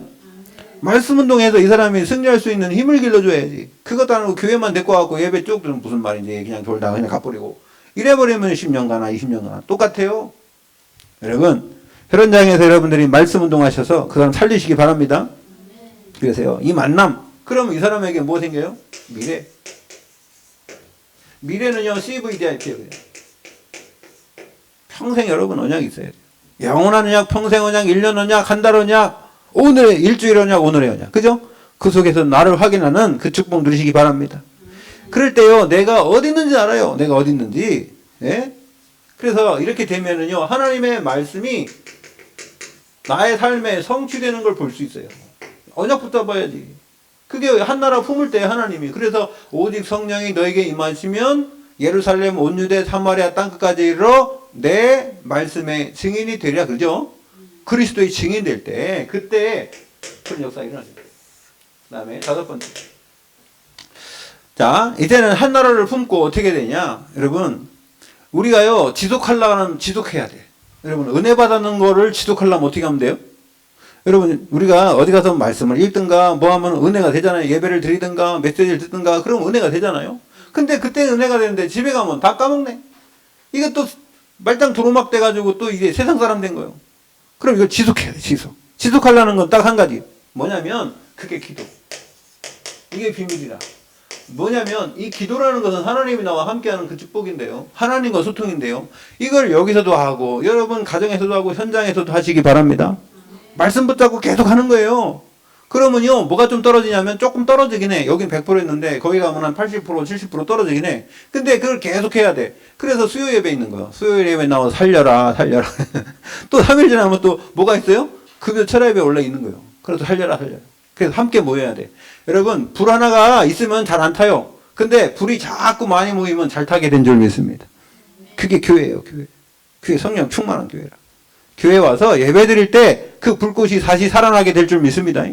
말씀 운동해서 이 사람이 승리할 수 있는 힘을 길러줘야지. 그것도 아니고 교회만 데리고 와갖고 예배 쭉 들으면 무슨 말인지 그냥 돌다가 그냥 가버리고 이래버리면 10년 가나 20년 가나 똑같아요. 여러분 혈연장에서 여러분들이 말씀 운동하셔서 그 사람 살리시기 바랍니다. 그래서요 이 만남 그러면 이 사람에게 뭐 생겨요? 미래. 미래는요 CVDIP예요. 평생 여러분 언약이 있어야 돼요. 영원한 언약, 평생 언약, 1년 언약, 한 달 언약, 오늘의 일주일 언약, 오늘의 언약. 그죠? 그 속에서 나를 확인하는 그 축복 누리시기 바랍니다. 그럴 때요, 내가 어디 있는지 알아요. 내가 어디 있는지. 예? 그래서 이렇게 되면은요, 하나님의 말씀이 나의 삶에 성취되는 걸 볼 수 있어요. 언약부터 봐야지. 그게 한나라 품을 때 하나님이. 그래서 오직 성령이 너에게 임하시면 예루살렘 온 유대 사마리아 땅끝까지 이르러 내 말씀의 증인이 되리라. 그죠? 그리스도의 증인 될 때 그때 그런 역사가 일어나죠. 그 다음에 5번째. 자 이제는 한 나라를 품고 어떻게 되냐. 여러분 우리가요 지속하려고 하면 지속해야 돼. 여러분 은혜 받는 거를 지속하려면 어떻게 하면 돼요? 여러분 우리가 어디 가서 말씀을 읽든가 뭐 하면 은혜가 되잖아요. 예배를 드리든가 메시지를 듣든가 그러면 은혜가 되잖아요. 근데 그때 은혜가 되는데 집에 가면 다 까먹네. 이게 또 말짱 도루묵 돼가지고 또 이게 세상 사람 된 거예요. 그럼 이거 지속해야 돼. 지속하려는 건 딱 한 가지. 뭐냐면 그게 기도. 이게 비밀이라. 뭐냐면 이 기도라는 것은 하나님이 나와 함께하는 그 축복인데요. 하나님과 소통인데요. 이걸 여기서도 하고 여러분 가정에서도 하고 현장에서도 하시기 바랍니다. 말씀 붙잡고 계속 하는 거예요. 그러면요 뭐가 좀 떨어지냐면 조금 떨어지긴 해. 여긴 100% 했는데 거기 가면 한 80% 70% 떨어지긴 해. 근데 그걸 계속 해야 돼. 그래서 수요 예배 있는 거예요. 수요 예배 나와서 살려라 또 3일 지나면 또 뭐가 있어요? 급여 철야 예배 원래 있는 거예요. 그래서 살려라. 그래서 함께 모여야 돼. 여러분 불 하나가 있으면 잘 안 타요. 근데 불이 자꾸 많이 모이면 잘 타게 된 줄 믿습니다. 그게 교회예요. 교회 성령 충만한 교회라. 교회 와서 예배 드릴 때 그 불꽃이 다시 살아나게 될 줄 믿습니다.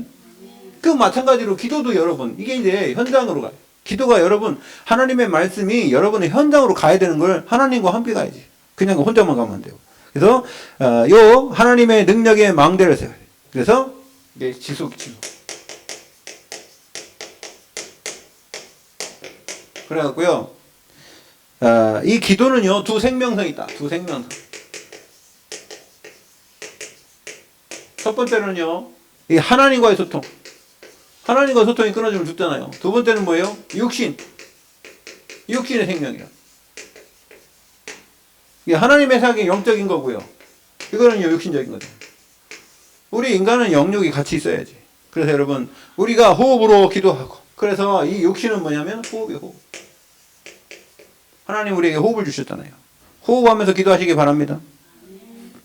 그 마찬가지로 기도도 여러분 이게 이제 현장으로 가요. 기도가 여러분 하나님의 말씀이 여러분의 현장으로 가야 되는 걸 하나님과 함께 가야지. 그냥 혼자만 가면 안 돼요. 그래서 요 하나님의 능력의 망대를 세워야 돼요. 그래서 이게 지속. 그래갖고요 이 기도는요 두 생명성이 있다. 두 생명성. 첫 번째는요 이 하나님과의 소통. 하나님과 소통이 끊어지면 죽잖아요. 두 번째는 뭐예요? 육신의 생명이야. 이게 하나님의 생각이 영적인 거고요. 이거는요 육신적인 거죠. 우리 인간은 영육이 같이 있어야지. 그래서 여러분 우리가 호흡으로 기도하고 그래서 이 육신은 뭐냐면 호흡이에요. 호흡. 하나님 우리에게 호흡을 주셨잖아요. 호흡하면서 기도하시기 바랍니다.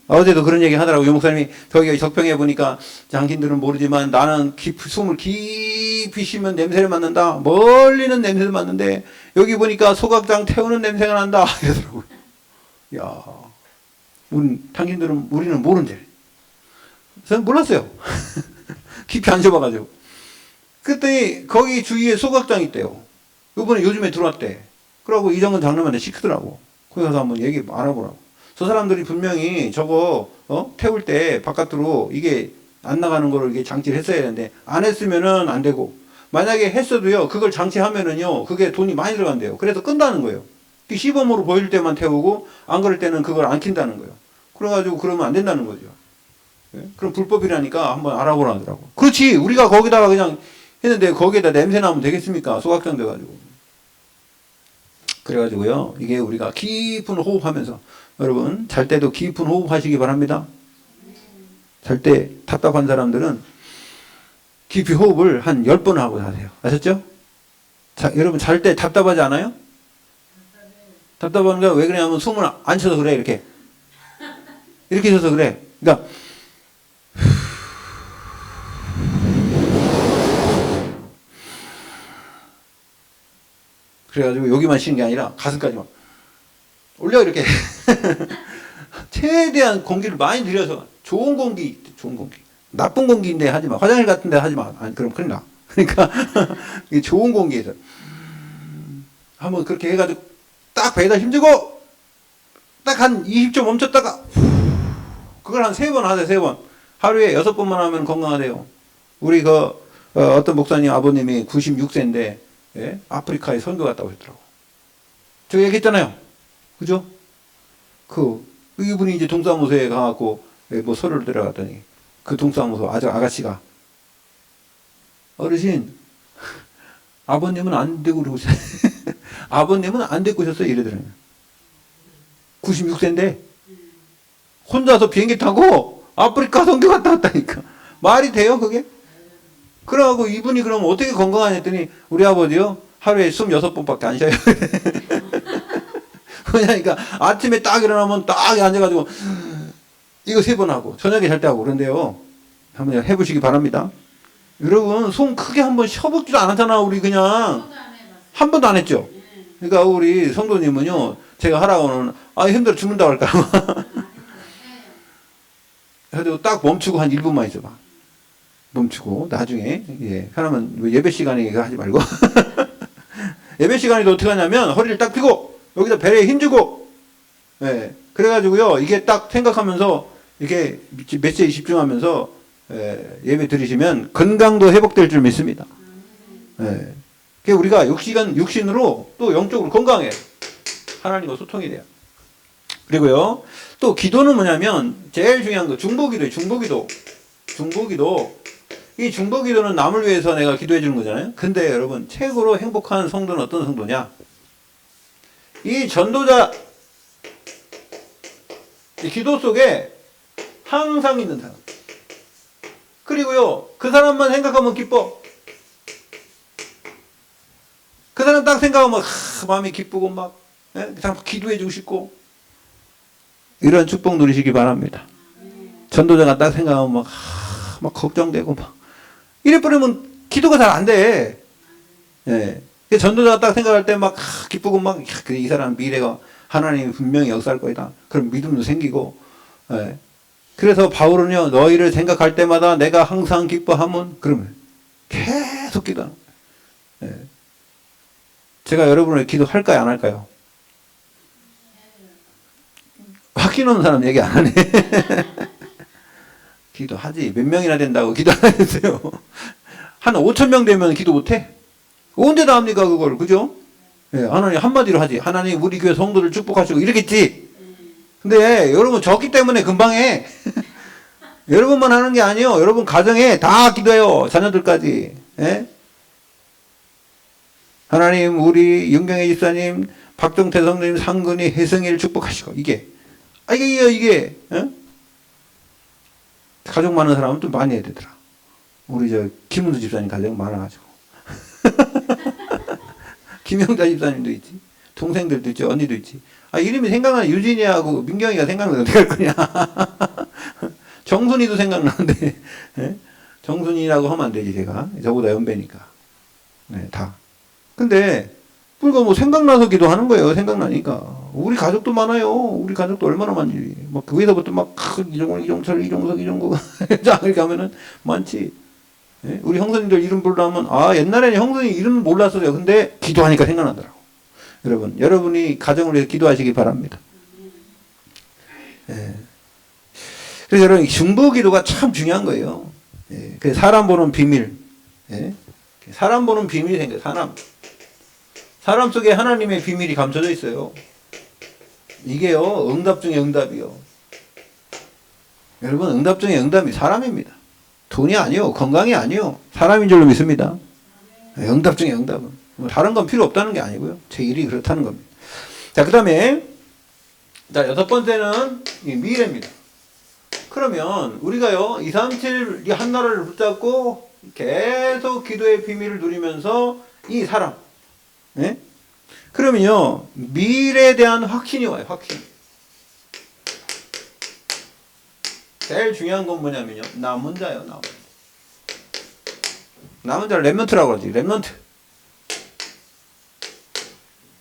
어제도 그런 얘기 하더라고요. 목사님이 저기 적평해 보니까 당신들은 모르지만 나는 숨을 깊이 쉬면 냄새를 맡는다. 멀리는 냄새를 맡는데 여기 보니까 소각장 태우는 냄새가 난다. 이러더라고요. 야, 우리는 모른대. 저는 몰랐어요. 깊이 안 쉬어봐가지고. 그랬더니 거기 주위에 소각장이 있대요. 이번에 요즘에 들어왔대. 그러고 이정은 장로한테 시키더라고. 거기 가서 한번 얘기 알아보라고. 저 사람들이 분명히 저거 태울 때 바깥으로 이게 안 나가는 거를 이게 장치를 했어야 되는데 안 했으면은 안 되고 만약에 했어도요 그걸 장치하면은요 그게 돈이 많이 들어간대요. 그래서 끈다는 거예요. 시범으로 보일 때만 태우고 안 그럴 때는 그걸 안 킨다는 거예요. 그래가지고 그러면 안 된다는 거죠. 네? 그럼 불법이라니까 한번 알아보라 하더라고. 그렇지 우리가 거기다가 그냥 했는데 거기에다 냄새 나면 되겠습니까? 소각장 돼가지고. 그래가지고요 이게 우리가 깊은 호흡하면서 여러분 잘 때도 깊은 호흡하시기 바랍니다. 잘 때 답답한 사람들은 깊이 호흡을 한 10번 하고 자세요. 아셨죠? 자, 여러분 잘 때 답답하지 않아요? 답답한 거 왜 그러냐면 숨을 안 쉬어서 그래. 이렇게 쉬어서 그래. 그러니까 그래가지고 여기만 쉬는 게 아니라 가슴까지 막 올려 이렇게 최대한 공기를 많이 들여서 좋은 공기 나쁜 공기인데 하지 마. 화장실 같은 데 하지 마. 아니, 그럼 큰일 나. 그러니까 이 좋은 공기에서 한번 그렇게 해가지고 딱 배에다 힘주고 딱 한 20초 멈췄다가 그걸 한 3번 하세요. 3번. 하루에 6번만 하면 건강하대요. 우리 어떤 목사님 아버님이 96세인데 예? 아프리카에 선교 갔다 오셨더라고. 저 얘기했잖아요. 그죠? 이분이 이제 동사무소에 가갖고 뭐 서류를 들어갔더니 그 동사무소 아가씨가 어르신 아버님은 안 되고 그러셨어요. 아버님은 안 되고 오셨어요. 이러더라고요. 96세인데 혼자서 비행기 타고 아프리카 선교 갔다 왔다니까. 말이 돼요 그게? 그러고 이분이 그럼 어떻게 건강하냐 했더니 우리 아버지요 하루에 26번밖에 안 쉬어요. 그러니까 아침에 딱 일어나면 딱 앉아가지고 이거 3번 하고 저녁에 잘 때 하고 그런데요. 한번 해보시기 바랍니다. 여러분 손 크게 한번 쉬어보지도 않았잖아. 우리 그냥 한 번도 안 했죠. 그러니까 우리 성도님은요 제가 하라고는 힘들어 죽는다고 할까 그래도 딱 멈추고 한 1분만 있어봐. 멈추고 나중에 그러면 예배 시간에 이거 하지 말고 예배 시간에도 어떻게 하냐면 허리를 딱 펴고 여기다 배에 힘주고 그래가지고요 이게 딱 생각하면서 이렇게 메시지 집중하면서 예배 드리시면 건강도 회복될 줄 믿습니다. 우리가 육신으로 또 영적으로 건강해. 하나님과 소통이 돼요. 그리고요 또 기도는 뭐냐면 제일 중요한 거 중보기도예요. 중보기도. 이 중보기도는 남을 위해서 내가 기도해 주는 거잖아요. 근데 여러분 최고로 행복한 성도는 어떤 성도냐? 이 전도자 이 기도 속에 항상 있는 사람. 그리고요 그 사람만 생각하면 기뻐. 그 사람 딱 생각하면 마음이 기쁘고 막 그 사람 기도해 주고 싶고 이런 축복 누리시기 바랍니다. 전도자가 딱 생각하면 막 걱정되고 막 이래버리면 기도가 잘 안 돼. 전도자가 딱 생각할 때 막 기쁘고 막 이 사람 미래가 하나님이 분명히 역사할 거이다. 그런 믿음도 생기고. 그래서 바울은요 너희를 생각할 때마다 내가 항상 기뻐하면 그러면 계속 기도하는 거예요. 제가 여러분을 기도할까요 안 할까요? 확신 없는 사람 얘기 안 하네. 기도하지. 몇 명이나 된다고 기도 안 했어요. 한 5,000명 되면 기도 못해? 언제 다 합니까 그걸. 그죠? 하나님 한마디로 하지. 하나님 우리 교회 성도를 축복하시고 이러겠지. 근데 여러분 적기 때문에 금방 해. 여러분만 하는 게 아니에요. 여러분 가정에 다 기도해요. 자녀들까지. 하나님 우리 윤경혜 집사님 박정태 성도님 상근이 혜성이를 축복하시고 이게 가족 많은 사람은 좀 많이 해야 되더라. 우리 김은수 집사님 가정 많아가지고 김영자 집사님도 있지. 동생들도 있지. 언니도 있지. 이름이 생각나는 유진이하고 민경이가 생각나면 어떻게 할 거냐. 정순이도 생각나는데 정순이라고 하면 안 되지. 제가 저보다 연배니까. 다. 근데 우리가 뭐 생각나서 기도하는 거예요. 생각나니까. 우리 가족도 많아요. 우리 가족도 얼마나 많지. 막 교회에서부터 막 이종철, 이종석, 이종국 이렇게 하면은 많지. 우리 형수님들 이름 부르려면 옛날에는 형수님 이름 몰랐어요. 근데 기도하니까 생각나더라고. 여러분이 가정을 위해서 기도하시기 바랍니다. 그래서 여러분 중보기도가 참 중요한 거예요. 사람 보는 비밀. 사람 보는 비밀이 생겨요. 사람 속에 하나님의 비밀이 감춰져 있어요. 이게요 응답 중에 응답이요. 여러분 응답 중에 응답이 사람입니다. 돈이 아니요 건강이 아니요 사람인 줄로 믿습니다. 응답 중에 응답은 다른 건 필요 없다는 게 아니고요. 제 일이 그렇다는 겁니다. 자, 그 다음에 6번째는 미래입니다. 그러면 우리가요 237 이 한 나라를 붙잡고 계속 기도의 비밀을 누리면서 이 사람 그러면요 미래에 대한 확신이 와요. 확신. 제일 중요한 건 뭐냐면요 남은 자예요. 남은 자를 렘넌트라고 하지.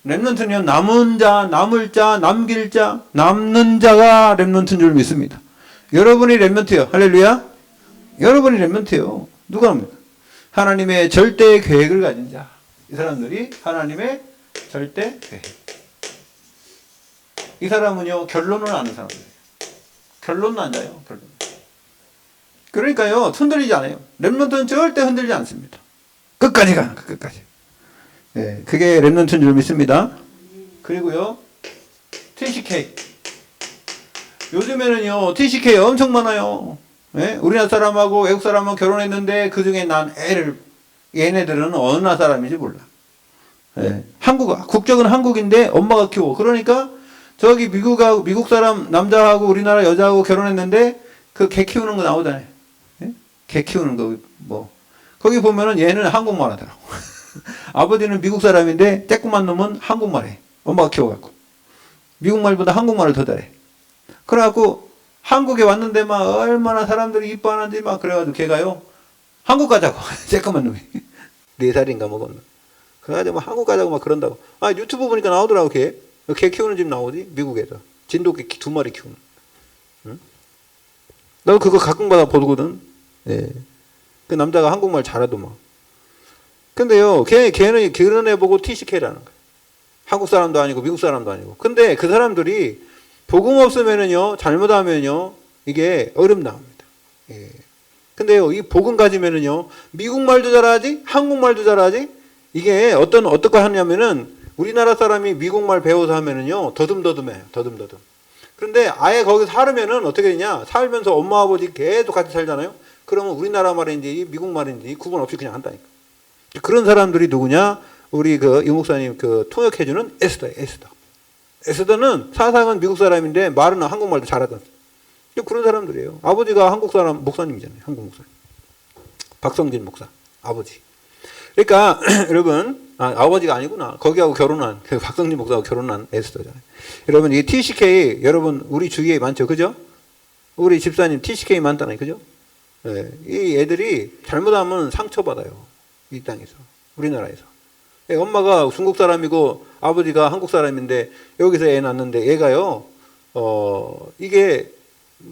렘넌트는요 남은 자, 남을 자, 남길 자, 남는 자가 렘넌트인 줄 믿습니다. 여러분이 렘넌트예요. 할렐루야. 여러분이 렘넌트예요. 누가 합니까? 하나님의 절대 계획을 가진 자. 이 사람들이 하나님의 절대 계획. 이 사람은요, 결론을 아는 사람들이에요. 결론은 안 자요, 결론. 그러니까요, 흔들리지 않아요. 렘넌트는 절대 흔들리지 않습니다. 끝까지 가는 거예요, 끝까지. 예, 그게 렘넌트인 줄 믿습니다. 그리고요, TCK. 요즘에는요, TCK 엄청 많아요. 예? 우리나라 사람하고 외국 사람하고 결혼했는데 그 중에 난 얘네들은 어느 나라 사람인지 몰라. 예. 국적은 한국인데 엄마가 키워. 그러니까 저기 미국 사람 남자하고 우리나라 여자하고 결혼했는데 그 개 키우는 거 나오잖아요. 예? 개 키우는 거 뭐. 거기 보면은 얘는 한국말 하더라고. 아버지는 미국 사람인데 쬐끄만 놈은 한국말 해. 엄마가 키워갖고. 미국말보다 한국말을 더 잘해. 그래갖고 한국에 왔는데 막 얼마나 사람들이 이뻐하는지 막 그래가지고 걔가요. 한국 가자고. 쬐끄만 놈이. 4살인가 먹었나. 그래가지고 막 한국 가자고 막 그런다고. 아, 유튜브 보니까 나오더라고, 걔. 개 키우는 집 나오지? 미국에서. 진돗개 2마리 키우는. 응? 나도 그거 가끔가다 보거든. 예. 그 남자가 한국말 잘하더만. 근데요, 걔는 그런 애 보고 TCK라는 거야. 한국 사람도 아니고 미국 사람도 아니고. 근데 그 사람들이 복음 없으면은요, 잘못하면요, 이게 어렵 나옵니다. 예. 근데요, 이 복음 가지면은요, 미국말도 잘하지, 한국말도 잘하지, 이게 어떻게 하냐면은, 우리나라 사람이 미국말 배워서 하면은요, 더듬더듬해요, 더듬더듬. 그런데 아예 거기서 살으면은 어떻게 되냐, 살면서 엄마, 아버지 계속 같이 살잖아요? 그러면 우리나라 말인지 미국 말인지 구분 없이 그냥 한다니까. 그런 사람들이 누구냐? 우리 이 목사님 통역해주는 에스더예요, 에스더. 에스더는 사상은 미국 사람인데 말은 한국말도 잘하던. 그런 사람들이에요. 아버지가 한국 사람 목사님이잖아요. 한국 목사님. 박성진 목사. 아버지. 그러니까 여러분, 아버지가 아니구나. 거기하고 결혼한, 박성진 목사하고 결혼한 에스더잖아요. 여러분, 이 TCK, 여러분, 우리 주위에 많죠. 그죠? 우리 집사님 TCK 많잖아요. 그죠? 네. 이 애들이 잘못하면 상처받아요. 이 땅에서. 우리나라에서. 엄마가 중국 사람이고 아버지가 한국 사람인데 여기서 애 낳는데 얘가요, 이게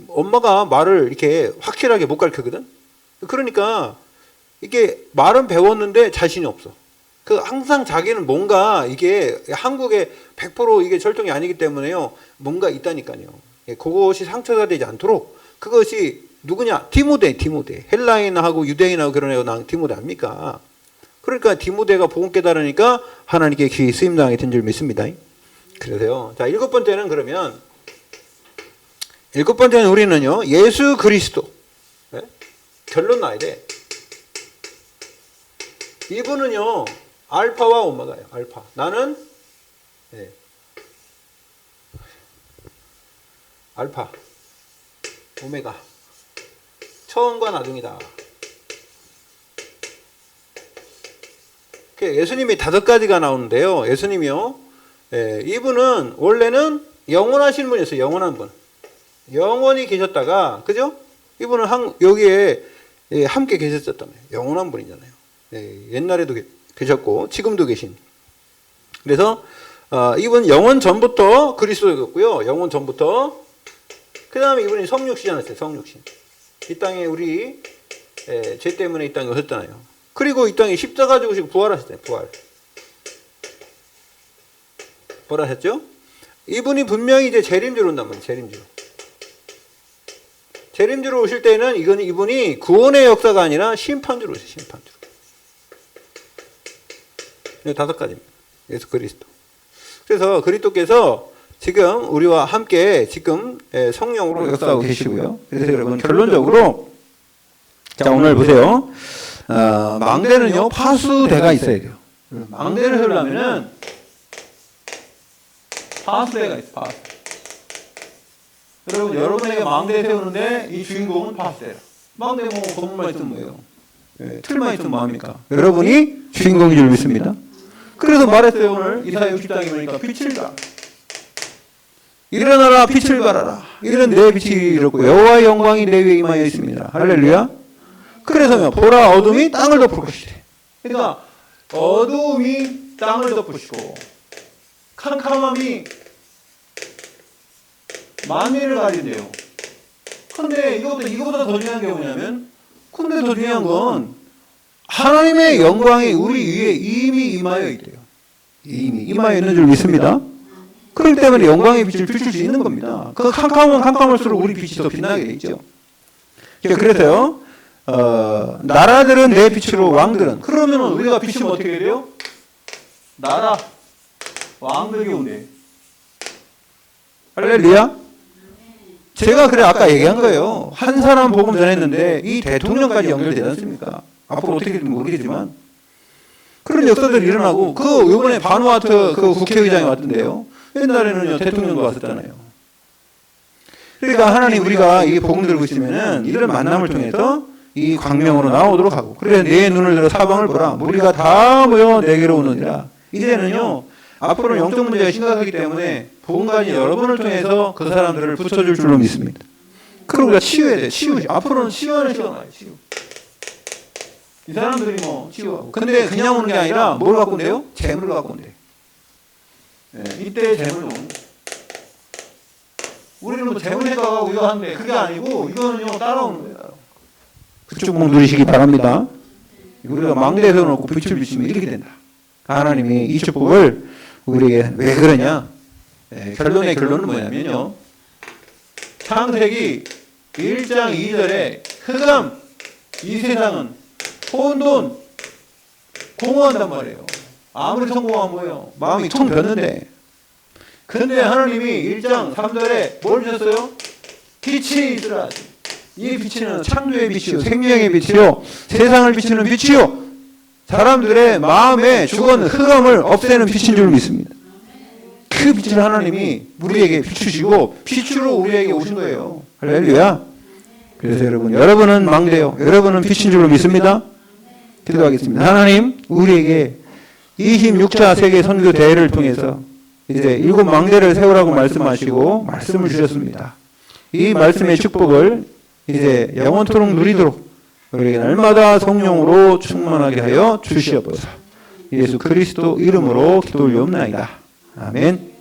엄마가 말을 이렇게 확실하게 못 가르치거든? 그러니까 이게 말은 배웠는데 자신이 없어. 항상 자기는 뭔가 이게 한국에 100% 이게 절정이 아니기 때문에요. 뭔가 있다니까요. 그것이 상처가 되지 않도록 그것이 누구냐? 디모데. 헬라인하고 유대인하고 결혼해서 낳은 디모데 아닙니까? 그러니까 디모데가 복음 깨달으니까 하나님께 귀히 쓰임당하게 된 줄 믿습니다. 그래서요. 자, 7번째는 그러면 7번째는 우리는요. 예수 그리스도. 네? 결론 나야 돼. 이분은요. 알파와 오메가예요. 알파. 나는 네. 알파. 오메가. 처음과 나중이다. 예수님이 5가지가 나오는데요. 예수님이요. 이분은 원래는 영원하신 분이었어요. 영원한 분. 영원히 계셨다가, 그죠? 이분은 여기에 함께 계셨었다며. 영원한 분이잖아요. 옛날에도 계셨고, 지금도 계신. 그래서, 이분 영원 전부터 그리스도였고요. 영원 전부터. 그 다음에 이분이 성육신 하셨어요. 성육신. 이 땅에 우리, 죄 때문에 이 땅에 오셨잖아요. 그리고 이 땅에 십자가 죽으시고 부활하셨잖아요. 부활하셨죠? 이분이 분명히 이제 재림주로 온단 말이에요. 재림주로 오실 때는 이분이 구원의 역사가 아니라 심판주로 오세요. 심판주로. 5가지입니다. 예수 그리스도. 그래서 그리스도께서 지금 우리와 함께 지금 성령으로 역사하고 계시고요. 그래서 여러분 결론적으로 자 오늘 보세요. 망대는요 파수대가 있어야 돼요. 망대를 세우려면은 파수대가 있어. 파수. 여러분에게 망대 세우는데 이 주인공은 파수대라. 망대 뭐 건물만 있으면 뭐예요? 틀만 있으면 뭐합니까? 여러분이 주인공인 줄 믿습니다. 그래서 말했어요. 오늘 이사야 60장에 보니까 빛을 발. 일어나라 빛을 발하라. 이런 내 빛이 이렇고 여호와의 영광이 내 위에 임하여 있습니다. 할렐루야. 그래서 보라 어둠이 땅을 덮을 것이래. 그러니까 어둠이 땅을 덮으시고 캄캄함이 만민을 가린대요. 근데 이거보다 더 중요한 게 뭐냐면 더 중요한 건 하나님의 영광이 우리 위에 이미 임하여 있대요. 이미 임하여 있는 줄 믿습니다. 그렇기 때문에 영광의 빛을 비출 수 있는 겁니다. 그 캄캄하면 캄캄할수록 우리 빛이 더 빛나게 되죠. 그래서요, 나라들은 내 빛으로 왕들은. 그러면 우리가 비추면 어떻게 돼요? 나라, 왕들이 온대. 할렐루야? 제가 그래 아까 얘기한 거예요. 한 사람 복음 전했는데 이 대통령까지 연결되지 않습니까? 앞으로 어떻게 될지 모르겠지만 그런 역사들이 일어나고 이번에 바누아투 국회의장이 왔던데요. 옛날에는요 대통령도 왔었잖아요. 그러니까 하나님 우리가 이 복음 들고 있으면은 이런 만남을 통해서 이 광명으로 나오도록 하고 그래 내 눈을 들어 사방을 보라 우리가 다 모여 내게로 오느니라. 이제는요 앞으로는 영적 문제가 심각하기 때문에 복음관이 여러분을 통해서 그 사람들을 붙여줄 줄로 믿습니다. 그럼 우리가 치유해야 돼. 앞으로는 치유하는 시간 와요. 치유. 이 사람들이 치유하고. 근데 그냥 오는 게 아니라 뭘 갖고 온대요? 재물을 갖고 온대. 네, 이때 재물로. 우리는 재물 생각하고 이거 하는데 그게 아니고 이거는요 따라오는 거예요. 그 축복 누리시기 바랍니다. 우리가 망대에 세워놓고 빛을 비추면 이렇게 된다. 하나님이 이 축복을 우리에게 왜 그러냐? 네, 결론은 뭐냐면요. 창세기 1장 2절에 흑암, 이 세상은 혼돈, 공허한단 말이에요. 아무리 성공하면 뭐예요? 마음이 텅 볐는데. 근데 하나님이 1장 3절에 뭘 주셨어요? 빛이 있으라. 이 빛은 창조의 빛이요, 생명의 빛이요, 세상을 비추는 빛이요, 사람들의 마음에 죽은 흑암을 없애는 빛인 줄 믿습니다. 그 빛을 하나님이 우리에게 비추시고 빛으로 우리에게 오신 거예요. 할렐루야. 그래서 여러분은 망대요. 여러분은 빛인 줄로 믿습니다. 기도하겠습니다. 하나님 우리에게 26차 세계 선교 대회를 통해서 이제 7 망대를 세우라고 말씀하시고 말씀을 주셨습니다. 이 말씀의 축복을 이제 영원토록 누리도록 우리에게 날마다 성령으로 충만하게 하여 주시옵소서. 예수 그리스도 이름으로 기도 올리옵나이다. 아멘.